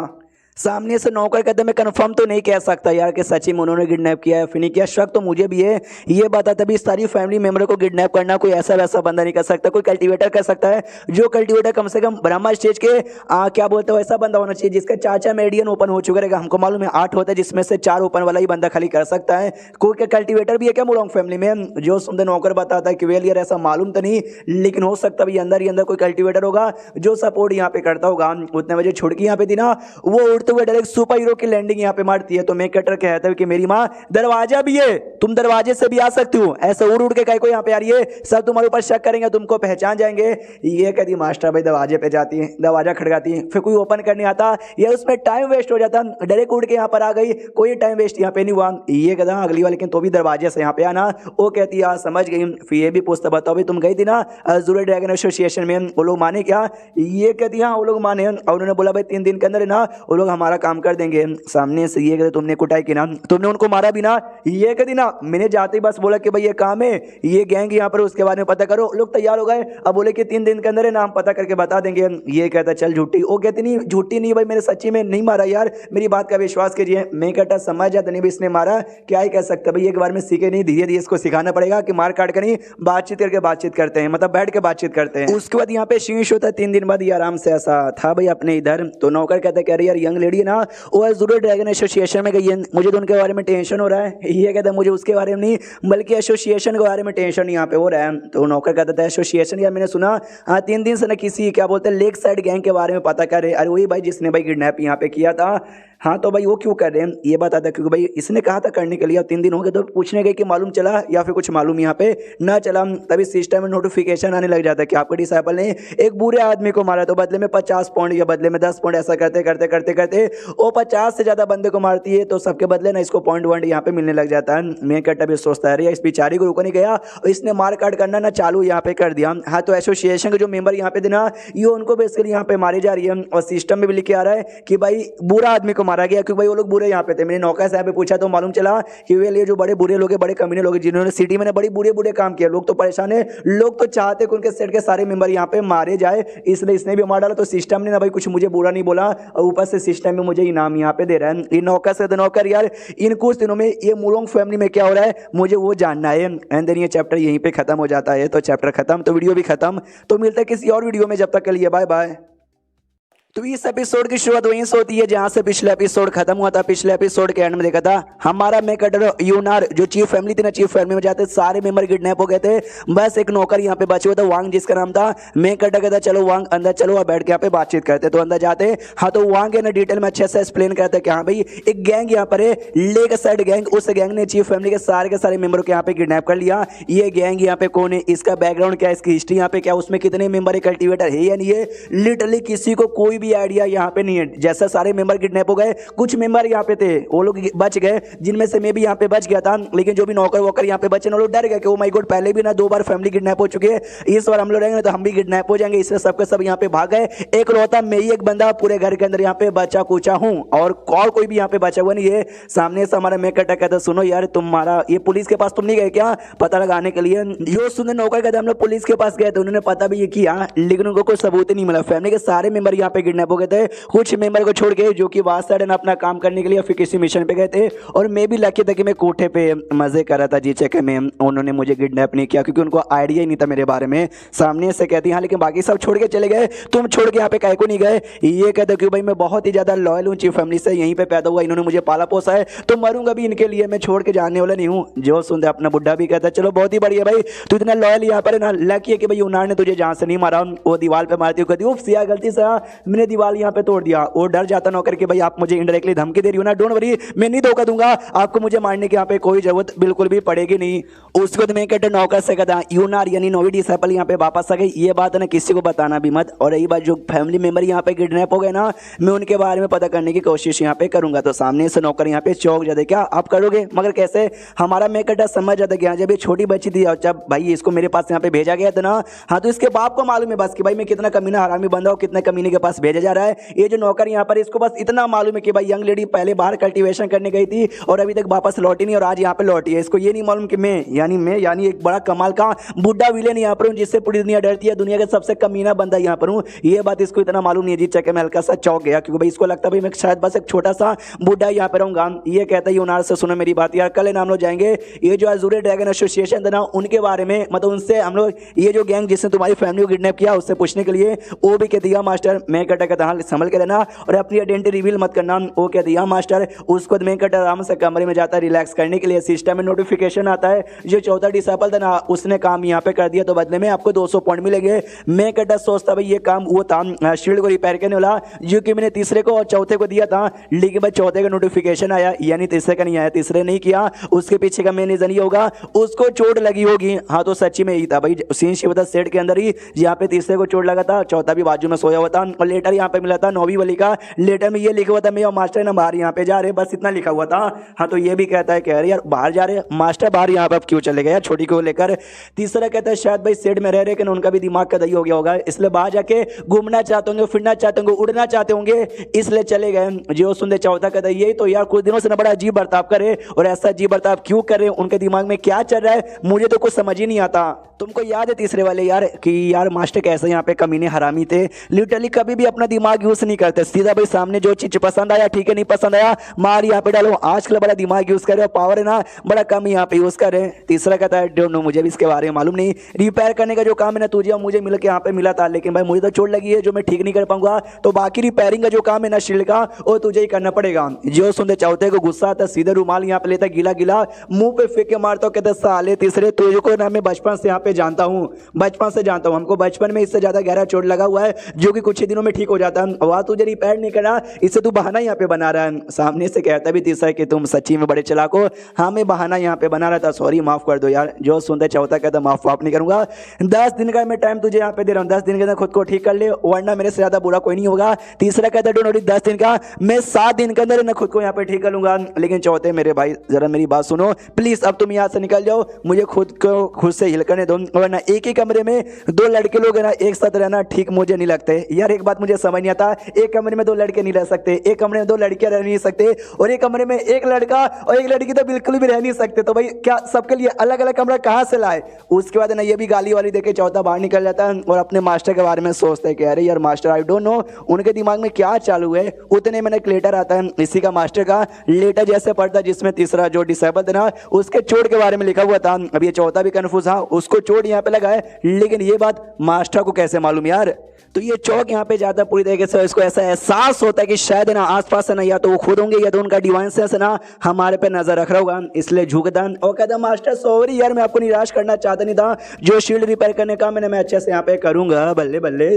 सामने से नौकर कहते मैं कंफर्म तो नहीं कह सकता यार कि सच्ची में उन्होंने किडनैप किया है फिर नहीं किया, शक तो मुझे भी है। ये बता तभी सारी फैमिली मेंबर को किडनैप करना कोई ऐसा वैसा बंदा नहीं कर सकता, कोई कल्टीवेटर कर सकता है। जो कल्टीवेटर कम से कम ब्रह्मा स्टेज के क्या बोलते हो ऐसा बंदा होना चाहिए जिसका 4 मेडियन ओपन हो चुका रहेगा। हमको मालूम है 8 होता है जिसमें से 4 ओपन वाला ही बंदा खाली कर सकता है। कोई कल्टीवेटर भी है क्या मुरोंग फैमिली में? जो सुंदर नौकर बताता है कि वेल यार ऐसा मालूम तो नहीं, लेकिन हो सकता है अंदर ही अंदर कोई कल्टीवेटर होगा जो सपोर्ट यहाँ पे करता होगा। उतने बजे छुड़की यहाँ पे थी ना, वो उड़ते हुए डायरेक्ट सुपर की लैंडिंग यहाँ पे मारती है। तो मैं कटर कहता है कि मेरी माँ दरवाजा भी है, तुम दरवाजे से भी आ सकती हो, ऐसे उड़ के कहीं को यहाँ पे आ रही है, सब तुम्हारे ऊपर शक करेंगे, तुमको पहचान जाएंगे। ये कहती मास्टर भाई दरवाजे पे जाती है, दरवाजा खड़काती है, फिर कोई ओपन करने आता या उसमें टाइम वेस्ट हो जाता, डायरेक्ट उड़ के यहाँ पर आ गई, कोई टाइम वेस्ट यहाँ पे नहीं हुआ। ये कहता अगली बार लेकिन तो भी दरवाजे से यहाँ पे आना। वो कहती है समझ गई। फिर ये भी पूछता बताओ भाई तुम गई थी ना अज़ूर ड्रैगन एसोसिएशन में, वो लोग माने क्या? ये कहती हाँ वो लोग माने और उन्होंने बोला भाई 3 दिन के अंदर ना वो लोग हमारा काम कर देंगे। सामने से ये कहते तुमने कुटाई की ना, तुमने उनको मारा भी ना? ये कहती ना मैंने जाते ही बस बोला कि भाई ये काम है, ये गैंग यहाँ पर उसके बारे में पता करो। लोग तैयार हो गए, अब बोले कि 3 दिन के अंदर है ना हम पता करके बता देंगे। ये कहता चल झूठी, वो कहती नहीं झूठी नहीं भाई मैंने सच्ची में नहीं मारा यार, मेरी बात का विश्वास कीजिए। मैं कहता समझ जाता नहीं भाई इसने मारा, क्या ही कह सकता भाई, एक बार में सीखे नहीं, धीरे धीरे इसको सिखाना पड़ेगा कि मार काट कर नहीं बातचीत करके बातचीत करते हैं, मतलब बैठ के बातचीत करते हैं। उसके बाद यहाँ पे शीश होता है 3 दिन बाद, ये आराम से ऐसा था भाई अपने इधर। तो नौकर कहता कह रही यार यंग लेडी ना वो अज़ूर ड्रैगन एसोसिएशन में गई है, मुझे तो उनके बारे में टेंशन हो रहा है। ये कहता मुझे उसके बारे में नहीं बल्कि एसोसिएशन के बारे में टेंशन यहाँ पे हो रहा है। तो नौकर कहता था एसोसिएशन यार मैंने सुना 3 दिन से ना किसी क्या बोलते हैं लेक साइड गैंग के बारे में पता कर रहे, अरे वही भाई जिसने भाई किडनैप यहाँ पे किया था। हाँ तो भाई वो क्यों कर रहे हैं ये बता था, क्योंकि भाई इसने कहा था करने के लिए, 3 दिन हो गए तो पूछने गए कि मालूम चला या फिर कुछ मालूम यहाँ पे ना चला। तभी सिस्टम में नोटिफिकेशन आने लग जाता है कि आपके डिसाइपल ने एक बुरे आदमी को मारा, तो बदले में 50 पाउंड या बदले में 10 पाउंड ऐसा करते करते करते करते वो 50 से ज़्यादा बंदे को मारती है, तो सबके बदले ना इसको पॉइंट वॉइंट यहाँ पे मिलने लग जाता है। मैं कट्टा भी सोचता है इस बेचारी को रुको नहीं गया, इसने मार काट करना ना चालू यहाँ पे कर दिया। हाँ तो एसोसिएशन के जो मेंबर यहाँ पे थे ना ये उनको बेसिकली यहाँ पे मारी जा रही है और सिस्टम में भी लिख के आ रहा है कि भाई बुरा आदमी को मारा गया, क्योंकि भाई वो लोग बुरे यहाँ पे थे। मैंने नौकर साहब पे पूछा तो मालूम चला कि वे ये जो बड़े बुरे लोग हैं, बड़े कमीने लोग जिन्होंने सिटी में बड़े बुरे बुरे काम किए, लोग तो परेशान है, लोग तो चाहते कि उनके सेट के सारे मेंबर यहाँ पे मारे जाए, इसलिए इसने भी मार डाला। तो सिस्टम ने ना भाई कुछ मुझे बुरा नहीं बोला और ऊपर से सिस्टम में मुझे इनाम यहाँ पे दे रहा है। इन नौकर से नौकर यार इन कुछ दिनों में ये मुरोंग फैमिली में क्या हो रहा है मुझे वो जानना है। एंड देन ये चैप्टर यहीं पे खत्म हो जाता है। तो चैप्टर खत्म तो वीडियो भी खत्म, तो मिलता है किसी और वीडियो में, जब तक के लिए बाय बाय। तो इस एपिसोड की शुरुआत वहीं से होती है जहां से पिछले एपिसोड खत्म हुआ था। पिछले एपिसोड के एंड में देखा था हमारा मेकटर यूनार जो चीफ फैमिली थी ना, चीफ फैमिली में जाते सारे मेंबर किडनैप हो गए थे, बस एक नौकर यहाँ पे बचे हुआ था वांग जिसका नाम था। मेकटर कहता चलो वांग अंदर चलो और बैठ के यहाँ पे बातचीत करते, तो अंदर जाते। हाँ तो वांग है ना डिटेल में अच्छे से एक्सप्लेन करते हैं कि हाँ भाई एक गैंग यहाँ पर है, लेक साइड गैंग, उस गैंग ने चीफ फैमिली के सारे मेंबरों को यहाँ पे किडनैप कर लिया। ये गैंग यहाँ पे कौन है, इसका बैकग्राउंड क्या है, इसकी हिस्ट्री यहाँ पे क्या, उसमें कितने मेंबर है, कल्टीवेटर है या नहीं है, लिटरली किसी को कोई भी भी आइडिया यहाँ पे नहीं है। जैसे सारे मेंबर किडनैप हो गए, कुछ मेंबर यहाँ पे थे वो लोग बच गए, जिनमें से मैं भी यहाँ पे बच गया था, लेकिन जो भी नौकर वोकर यहाँ पे बचे ना लोग डर गए कि ओ माय गॉड पहले भी ना 2 बार फैमिली किडनैप हो चुकी है, इस बार हम लोग रहेंगे तो हम भी किडनैप हो जाएंगे, इसलिए सबके सब यहाँ पे भाग गए। एक लौता मैं ही एक बंदा पूरे घर के अंदर यहाँ पे बचा कुचा हूँ और कोई भी यहाँ पे बचा हुआ नहीं है। सामने से हमारा मैं कटा कहता सुनो यार तुम्हारा ये पुलिस के पास तुम नहीं गए क्या पता लगाने के लिए? जो सुनने नौकर कहते हम लोग पुलिस के पास गए थे, उन्होंने पता भी ये किया लेकिन उनको कोई सबूत नहीं मिला। फैमिली के सारे मेंबर यहाँ पे किडनैप हो गए थे, कुछ मेंबर को छोड़ के जो कि बात साइड अपना काम करने के लिए फिर किसी मिशन पे गए थे। और मैं भी लकी था कि मैं कोठे पे मजे कर रहा था जी चेक में, उन्होंने मुझे किडनैप नहीं किया क्योंकि उनको आइडिया ही नहीं था मेरे बारे में। सामने से कहती हाँ लेकिन बाकी सब छोड़ के चले गए, तुम छोड़ के यहाँ पे काहे को नहीं गए? ये कहते कि भाई मैं बहुत ही ज्यादा लॉयल हूँ, चीफ फैमिली से यहीं पे पैदा हुआ, इन्होंने मुझे पाला पोसा है तो मरूंगा भी इनके लिए, मैं छोड़ के जाने वाला नहीं हूँ। जो सुनते अपना बुढ़ा भी कहता है चलो बहुत ही बढ़िया भाई तू इतना लॉयल यहाँ पर है ना, लकी है कि भाई उन्होंने तुझे जहाँ से नहीं मारा, वो दीवार पे मारती कहती उफ सिया गलती से मैंने दीवार यहाँ पे तोड़ दिया। वो डर जाता नौकर कि भाई आप मुझे इनडायरेक्टली धमकी दे रही हो ना, डोंट वरी मैं नहीं धोखा दूंगा आपको, मुझे मारने की यहाँ पे कोई जरूरत बिल्कुल भी पड़ेगी नहीं। उसको तो मैं कहते नौकर से कहता यूनार यानी नोवी डिसाइपल यहाँ पे वापस आ गई, ये बात है ना किसी को बताना भी मत। और रही बात जो फैमिली मेंबर यहाँ पे किडनैप हो गए ना, मैं उनके बारे में पता करने की कोशिश यहाँ पे करूंगा। तो सामने से नौकर यहाँ पे चौक जाते क्या आप करोगे, मगर कैसे? हमारा मेकटा समझ जाता कि जब ये छोटी बच्ची थी जब भाई इसको मेरे पास यहाँ पे भेजा गया था ना, हाँ तो इसके बाप को मालूम है बस कि भाई मैं कितना कमीना हरामी बंदा हूँ, कितने कमीने के पास भेजा जा रहा है। ये जो नौकर यहाँ पर इसको बस इतना मालूम है कि भाई यंग लेडी पहले बाहर कल्टीवेशन करने गई थी और अभी तक वापस लौटी नहीं और आज यहाँ पे लौटी है। इसको ये नहीं मालूम कि मैं यानी एक बड़ा कमाल का बुढ़ा विलेन यहाँ पर हूँ जिससे पूरी दुनिया डरती है, दुनिया का सबसे कमीना बंदा यहाँ पर हूँ। ये बात इसको इतना मालूम नहीं है जी चक्कर में हल्का सा चौक गया क्योंकि भाई इसको लगता भाई मैं शायद बस एक छोटा सा बुढ़ा यहाँ पे रहूंगा। ये कहता है यूनार से सुनो मेरी बात यार, कल नाम लोग जाएंगे ये जो अजूरे ड्रैगन एसोसिएशन था ना उनके बारे में, मतलब उनसे हम लोग ये जो गैंग जिसने तुम्हारी फैमिली को किडनैप किया उससे पूछने के लिए। वो भी कह दिया मास्टर मैं कटा कहता हाँ संभल के रहना और अपनी आइडेंटिटी रिवील मत करना। वो कह दिया मास्टर। उसको मैं कटा आराम से कमरे में जाता है रिलैक्स करने के लिए, सिस्टम में नोटिफिकेशन आता है जो चौथा डिसाइपल था ना उसने काम यहाँ पे कर दिया तो बदले में आपको 200 पॉइंट मिलेंगे। मैं कटा सोचता भाई ये काम वो था शील्ड को रिपेयर करने वाला जो कि मैंने तीसरे को और चौथे को दिया था, लेकिन भाई चौथे का नोटिफिकेशन आया यानी तीसरे का नहीं आया, तीसरे नहीं किया, उसके पीछे का मेन रीजन ये होगा उसको चोट लगी होगी। हाँ तो सच्ची में यही था भाई, सीन शिव था सेट के अंदर ही यहाँ पे तीसरे को चोट लगा था, चौथा भी बाजू में सोया हुआ था और लेटर यहाँ पे मिला था 9वीं वाली का, लेटर में ये लिखा हुआ था मैं और मास्टर ना बाहर यहाँ पे जा रहे, बस इतना लिखा हुआ था। हाँ तो ये भी कहता है कह रहे यार बाहर जा रहे मास्टर, बाहर यहाँ पे अब क्यों चले गए यार छोटी को लेकर। तीसरा कहता है शायद भाई सेट में रह रहे कि उनका भी दिमाग का दही हो गया होगा, इसलिए बाहर जाके घूमना चाहते होंगे, फिरना चाहते होंगे, उड़ना चाहते होंगे, इसलिए चले गए। जो सुनते चौथा कहता है यही तो यार कुछ दिनों से ना बड़ा अजीब बर्ताव करे और ऐसा अजीब बर्ताव क्यों कर रहे हैं, उनके दिमाग में क्या चल रहा है मुझे तो कुछ समझ ही नहीं आता। तुमको याद है तीसरे वाले यार कि यार मास्टर कैसे यहाँ पे कमीने हरामी थे, लिटरली कभी भी अपना दिमाग यूज नहीं करते, सीधा भाई सामने जो चीज पसंद आया ठीक है, नहीं पसंद आया मार यहाँ पे डालो। आजकल बड़ा दिमाग यूज कर रहे हो, पावर है ना बड़ा कम यहाँ पे यूज कर रहे हैं। तीसरा कहता है डोंट नो मुझे भी इसके बारे में मालूम नहीं, रिपेयर करने का जो काम है ना तुझे और मुझे मिल के यहाँ पे मिला था, लेकिन भाई मुझे तो चोट लगी है जो मैं ठीक नहीं कर पाऊंगा, तो बाकी रिपेयरिंग का जो काम है ना शील्ड का वो तुझे ही करना पड़ेगा। जो सुनते चौथे को गुस्सा आता सीधे रुमाल यहाँ पे लेता गीला गीला मुंह पे फेंक के मारता हूँ, कहते साले तीसरे तुझे को ना मैं बचपन से यहाँ पे जानता हूँ, बचपन से जानता हूँ, हमको बचपन में इससे ज्यादा गहरा चोट लगा हुआ है जो कि कुछ ही दिनों में ठीक हो जाता है, वह तुझे रिपेयर नहीं करना, इससे तू बहाना यहाँ पे बना रहा है। सामने से कहता भी तीसरा कि तुम सच्ची में बड़े चालाक हो, हाँ मैं बहाना यहाँ पे बना रहा था, सॉरी माफ कर दो यार। जो सुनते चौथा कहता माफ नहीं करूंगा, 10 दिन का मैं टाइम तुझे यहाँ पे दे रहा हूँ, 10 दिन के अंदर खुद को ठीक कर ले वरना मेरे से ज्यादा बुरा कोई नहीं होगा। तीसरा कहता डोंट वरी 10 दिन का, मैं 7 दिन के अंदर खुद को यहाँ पे ठीक कर लूंगा। लेकिन चौथे मेरे भाई जरा मेरी बात सुनो प्लीज, अब तुम यहाँ से निकल जाओ, मुझे खुद को खुद से हिल करने दो, वरना एक ही कमरे में 2 लड़के लोग है ना एक साथ रहना ठीक मुझे नहीं लगते यार। एक बात मुझे समझ नहीं आता, एक कमरे में 2 लड़के नहीं रह सकते, एक कमरे में 2 लड़कियां रह नहीं सकते और एक कमरे में एक लड़का और एक लड़की तो बिल्कुल भी रह नहीं सकते, तो भाई क्या सबके लिए अलग अलग कमरा कहाँ से लाए। उसके बाद ना ये भी गाली वाली देके चौथा बाहर निकल जाता है और अपने मास्टर के बारे में सोचता है कि अरे यार मास्टर आई डोंट नो उनके दिमाग में क्या चालू है। उतने में एक लेटर आता है इसी का मास्टर का लेटर जैसे पढ़ता जिसमें तीसरा जो डिसेबल था ना उसके चोट के बारे में लिखा हुआ था। अब ये चौथा भी कंफ्यूज था, उसको चोट यहाँ पे लगा है लेकिन ये बात मास्टर को कैसे मालूम यार। तो ये चौक यहाँ पे जाता पूरी तरीके से, इसको ऐसा एहसास होता है कि शायद ना आसपास से ना या तो वो खुद होंगे या तो उनका डिवाइन सेंस ना हमारे पे नजर रख रहा होगा, इसलिए झुकता और कहता मास्टर सॉरी यार मैं आपको निराश करना चाहता नहीं था, जो शील्ड रिपेयर करने का मैं अच्छे से यहाँ पे करूंगा बल्ले बल्ले।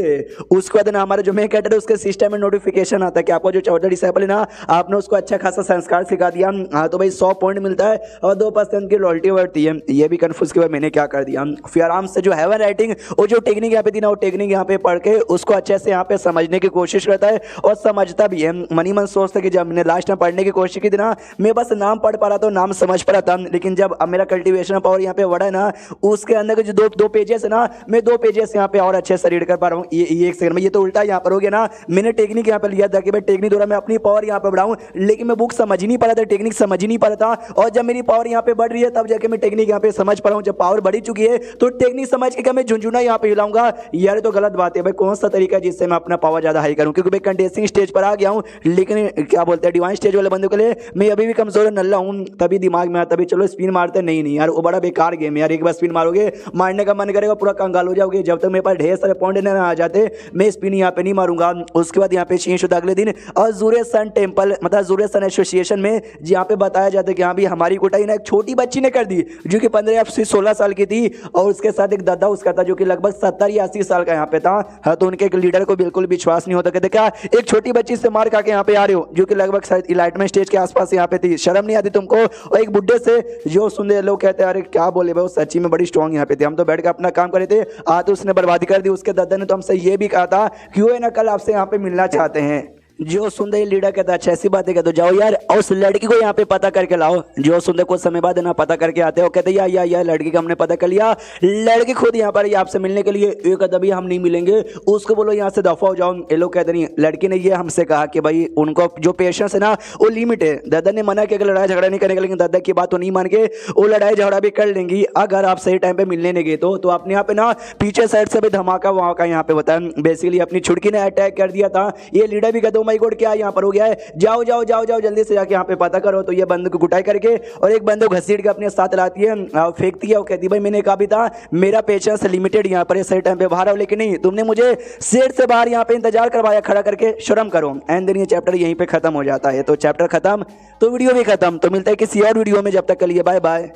उसके बाद ना हमारे जो मैं कहता है उसके सिस्टम में नोटिफिकेशन आता है कि आपको जो चौथा डिसेबल है ना आपने उसको अच्छा खासा संस्कार सिखा दिया, हाँ तो भाई 100 पॉइंट मिलता है और 2% की लॉयल्टी बढ़ती है। ये भी कंफ्यूज किया मैंने क्या कर दिया, फिर आराम से जो हेवन राइटिंग वो जो टेक्निक यहाँ पे थी ना वो टेक्निक यहाँ पे पढ़ के उसको अच्छे से यहाँ पे समझने की कोशिश करता है और समझता भी है। मनी मन सोचता है कि जब मैंने लास्ट में पढ़ने की कोशिश की थी ना, मैं बस नाम पढ़ पा रहा था, नाम समझ पा रहा था, लेकिन जब अब मेरा कल्टीवेशन पावर यहाँ पे बढ़ा है ना, उसके अंदर के जो दो पेजेस है ना, मैं 2 पेजेस यहाँ पे और अच्छे से रीड कर पा रहा हूँ। ये एक सेकंड में, ये तो उल्टा यहाँ पर हो गया ना। मैंने टेक्निक यहाँ पे लिया था कि भाई टेक्निक द्वारा मैं अपनी पावर यहाँ पे बढ़ाऊँ, लेकिन मैं बुक समझ ही नहीं पा रहा था, टेक्निक समझ ही नहीं पा रहा था। और जब मेरी पावर यहाँ पे बढ़ रही है तब जाके मैं टेक्निक यहाँ पे समझ पा रहा हूँ। जब पावर बढ़ी चुकी है तो टेक्निक समझ के क्या मैं झुंझुना यहाँ पे हिलाऊंगा, यार तो गलत बात है भाई। कौन सा तरीका है जिससे मैं अपना पावर ज्यादा हाई करूँ, क्योंकि भाई कंडेंसिंग स्टेज पर आ गया हूँ, लेकिन क्या बोलते हैं डिवाइन स्टेज वाले बंदों के लिए मैं अभी भी कमजोर नल्ला हूँ। तभी दिमाग में आता, तभी चलो स्पिन मारते, नहीं यार वो बड़ा बेकार गेम है यार। एक बार स्पिन मारोगे मारने का मन करेगा, पूरा कंगाल हो जाओगे। जब तक मेरे पास ढेर सारे पॉइंट ना आ जाते मैं स्पिन यहाँ पे नहीं मारूंगा। उसके बाद यहाँ पे चेंज होता अगले दिन अज़ूरे सन टेम्पल, मतलब अज़ूरे सन एसोसिएशन में यहाँ पे बताया जाता है कि हाँ भी हमारी कुटाई ना एक छोटी बच्ची ने कर दी जो कि 15 या 16 साल की थी, और उसके साथ एक दादा उसका था जो कि लगभग 70 या 80 साल का यहाँ पे था। हाँ, तो उनके एक लीडर को बिल्कुल विश्वास नहीं होता, कहते क्या एक छोटी बच्ची से मार खा के यहाँ पे आ रहे हो, जो कि लगभग शायद इलाइटमेंट स्टेज के आसपास यहाँ पे थी, शर्म नहीं आती तुमको। और एक बुढ़े से जो सुनते लोग कहते हैं अरे क्या बोले भाई, वो सच्ची में बड़ी स्ट्रॉन्ग यहाँ पे थे, हम तो बैठ के अपना काम कर रहे थे, आज तो उसने बर्बादी कर दी। उसके दादा ने तो हमसे ये भी कहा था कि वो ना कल आपसे यहाँ पे मिलना चाहते हैं। जो सुंदर लीडर कहता अच्छा ऐसी बात है, कहते जाओ यार और उस लड़की को यहाँ पे पता करके लाओ। जो सुंदर कुछ समय बाद ना पता करके आते हो, कहते या लड़की का हमने पता कर लिया, लड़की खुद यहाँ पर आपसे मिलने के लिए एक अदबी हम नहीं मिलेंगे, उसको बोलो यहाँ से दफा हो जाओ। ये लोग कहते नहीं, लड़की ने ये हमसे कहा कि भाई उनको जो पेशेंस है ना वो लिमिट है। दादा ने मना किया कि लड़ाई झगड़ा नहीं करेंगे, लेकिन दादा की बात तो नहीं मान के वो लड़ाई झगड़ा भी कर लेंगी अगर आप सही टाइम पे मिलने नहीं गए तो आपने यहाँ पे ना पीछे साइड से भी धमाका वहाँ का यहाँ पे बताया। बेसिकली अपनी छुड़की ने अटैक कर दिया था। ये लीडर भी कहते हो माय गॉड क्या यहाँ पर हो गया है, जाओ जाओ जाओ जाओ जल्दी से जाके यहाँ पे पता करो। तो ये बंदे को गुटाई करके और एक बंदे को घसीट के अपने साथ लाती है, फेंकती है। वो कहती भाई मैंने कहा भी था मेरा पेशेंस लिमिटेड, यहाँ पर सही टाइम पे बाहर आओ, लेकिन नहीं तुमने मुझे सेट से बाहर यहाँ पे इंतजार करवाया खड़ा करके, शर्म करो। एंड देन ये चैप्टर यहीं पे खत्म हो जाता है। तो चैप्टर खत्म तो वीडियो भी खत्म। तो मिलता है किसी और वीडियो में, जब तक के लिए बाय बाय।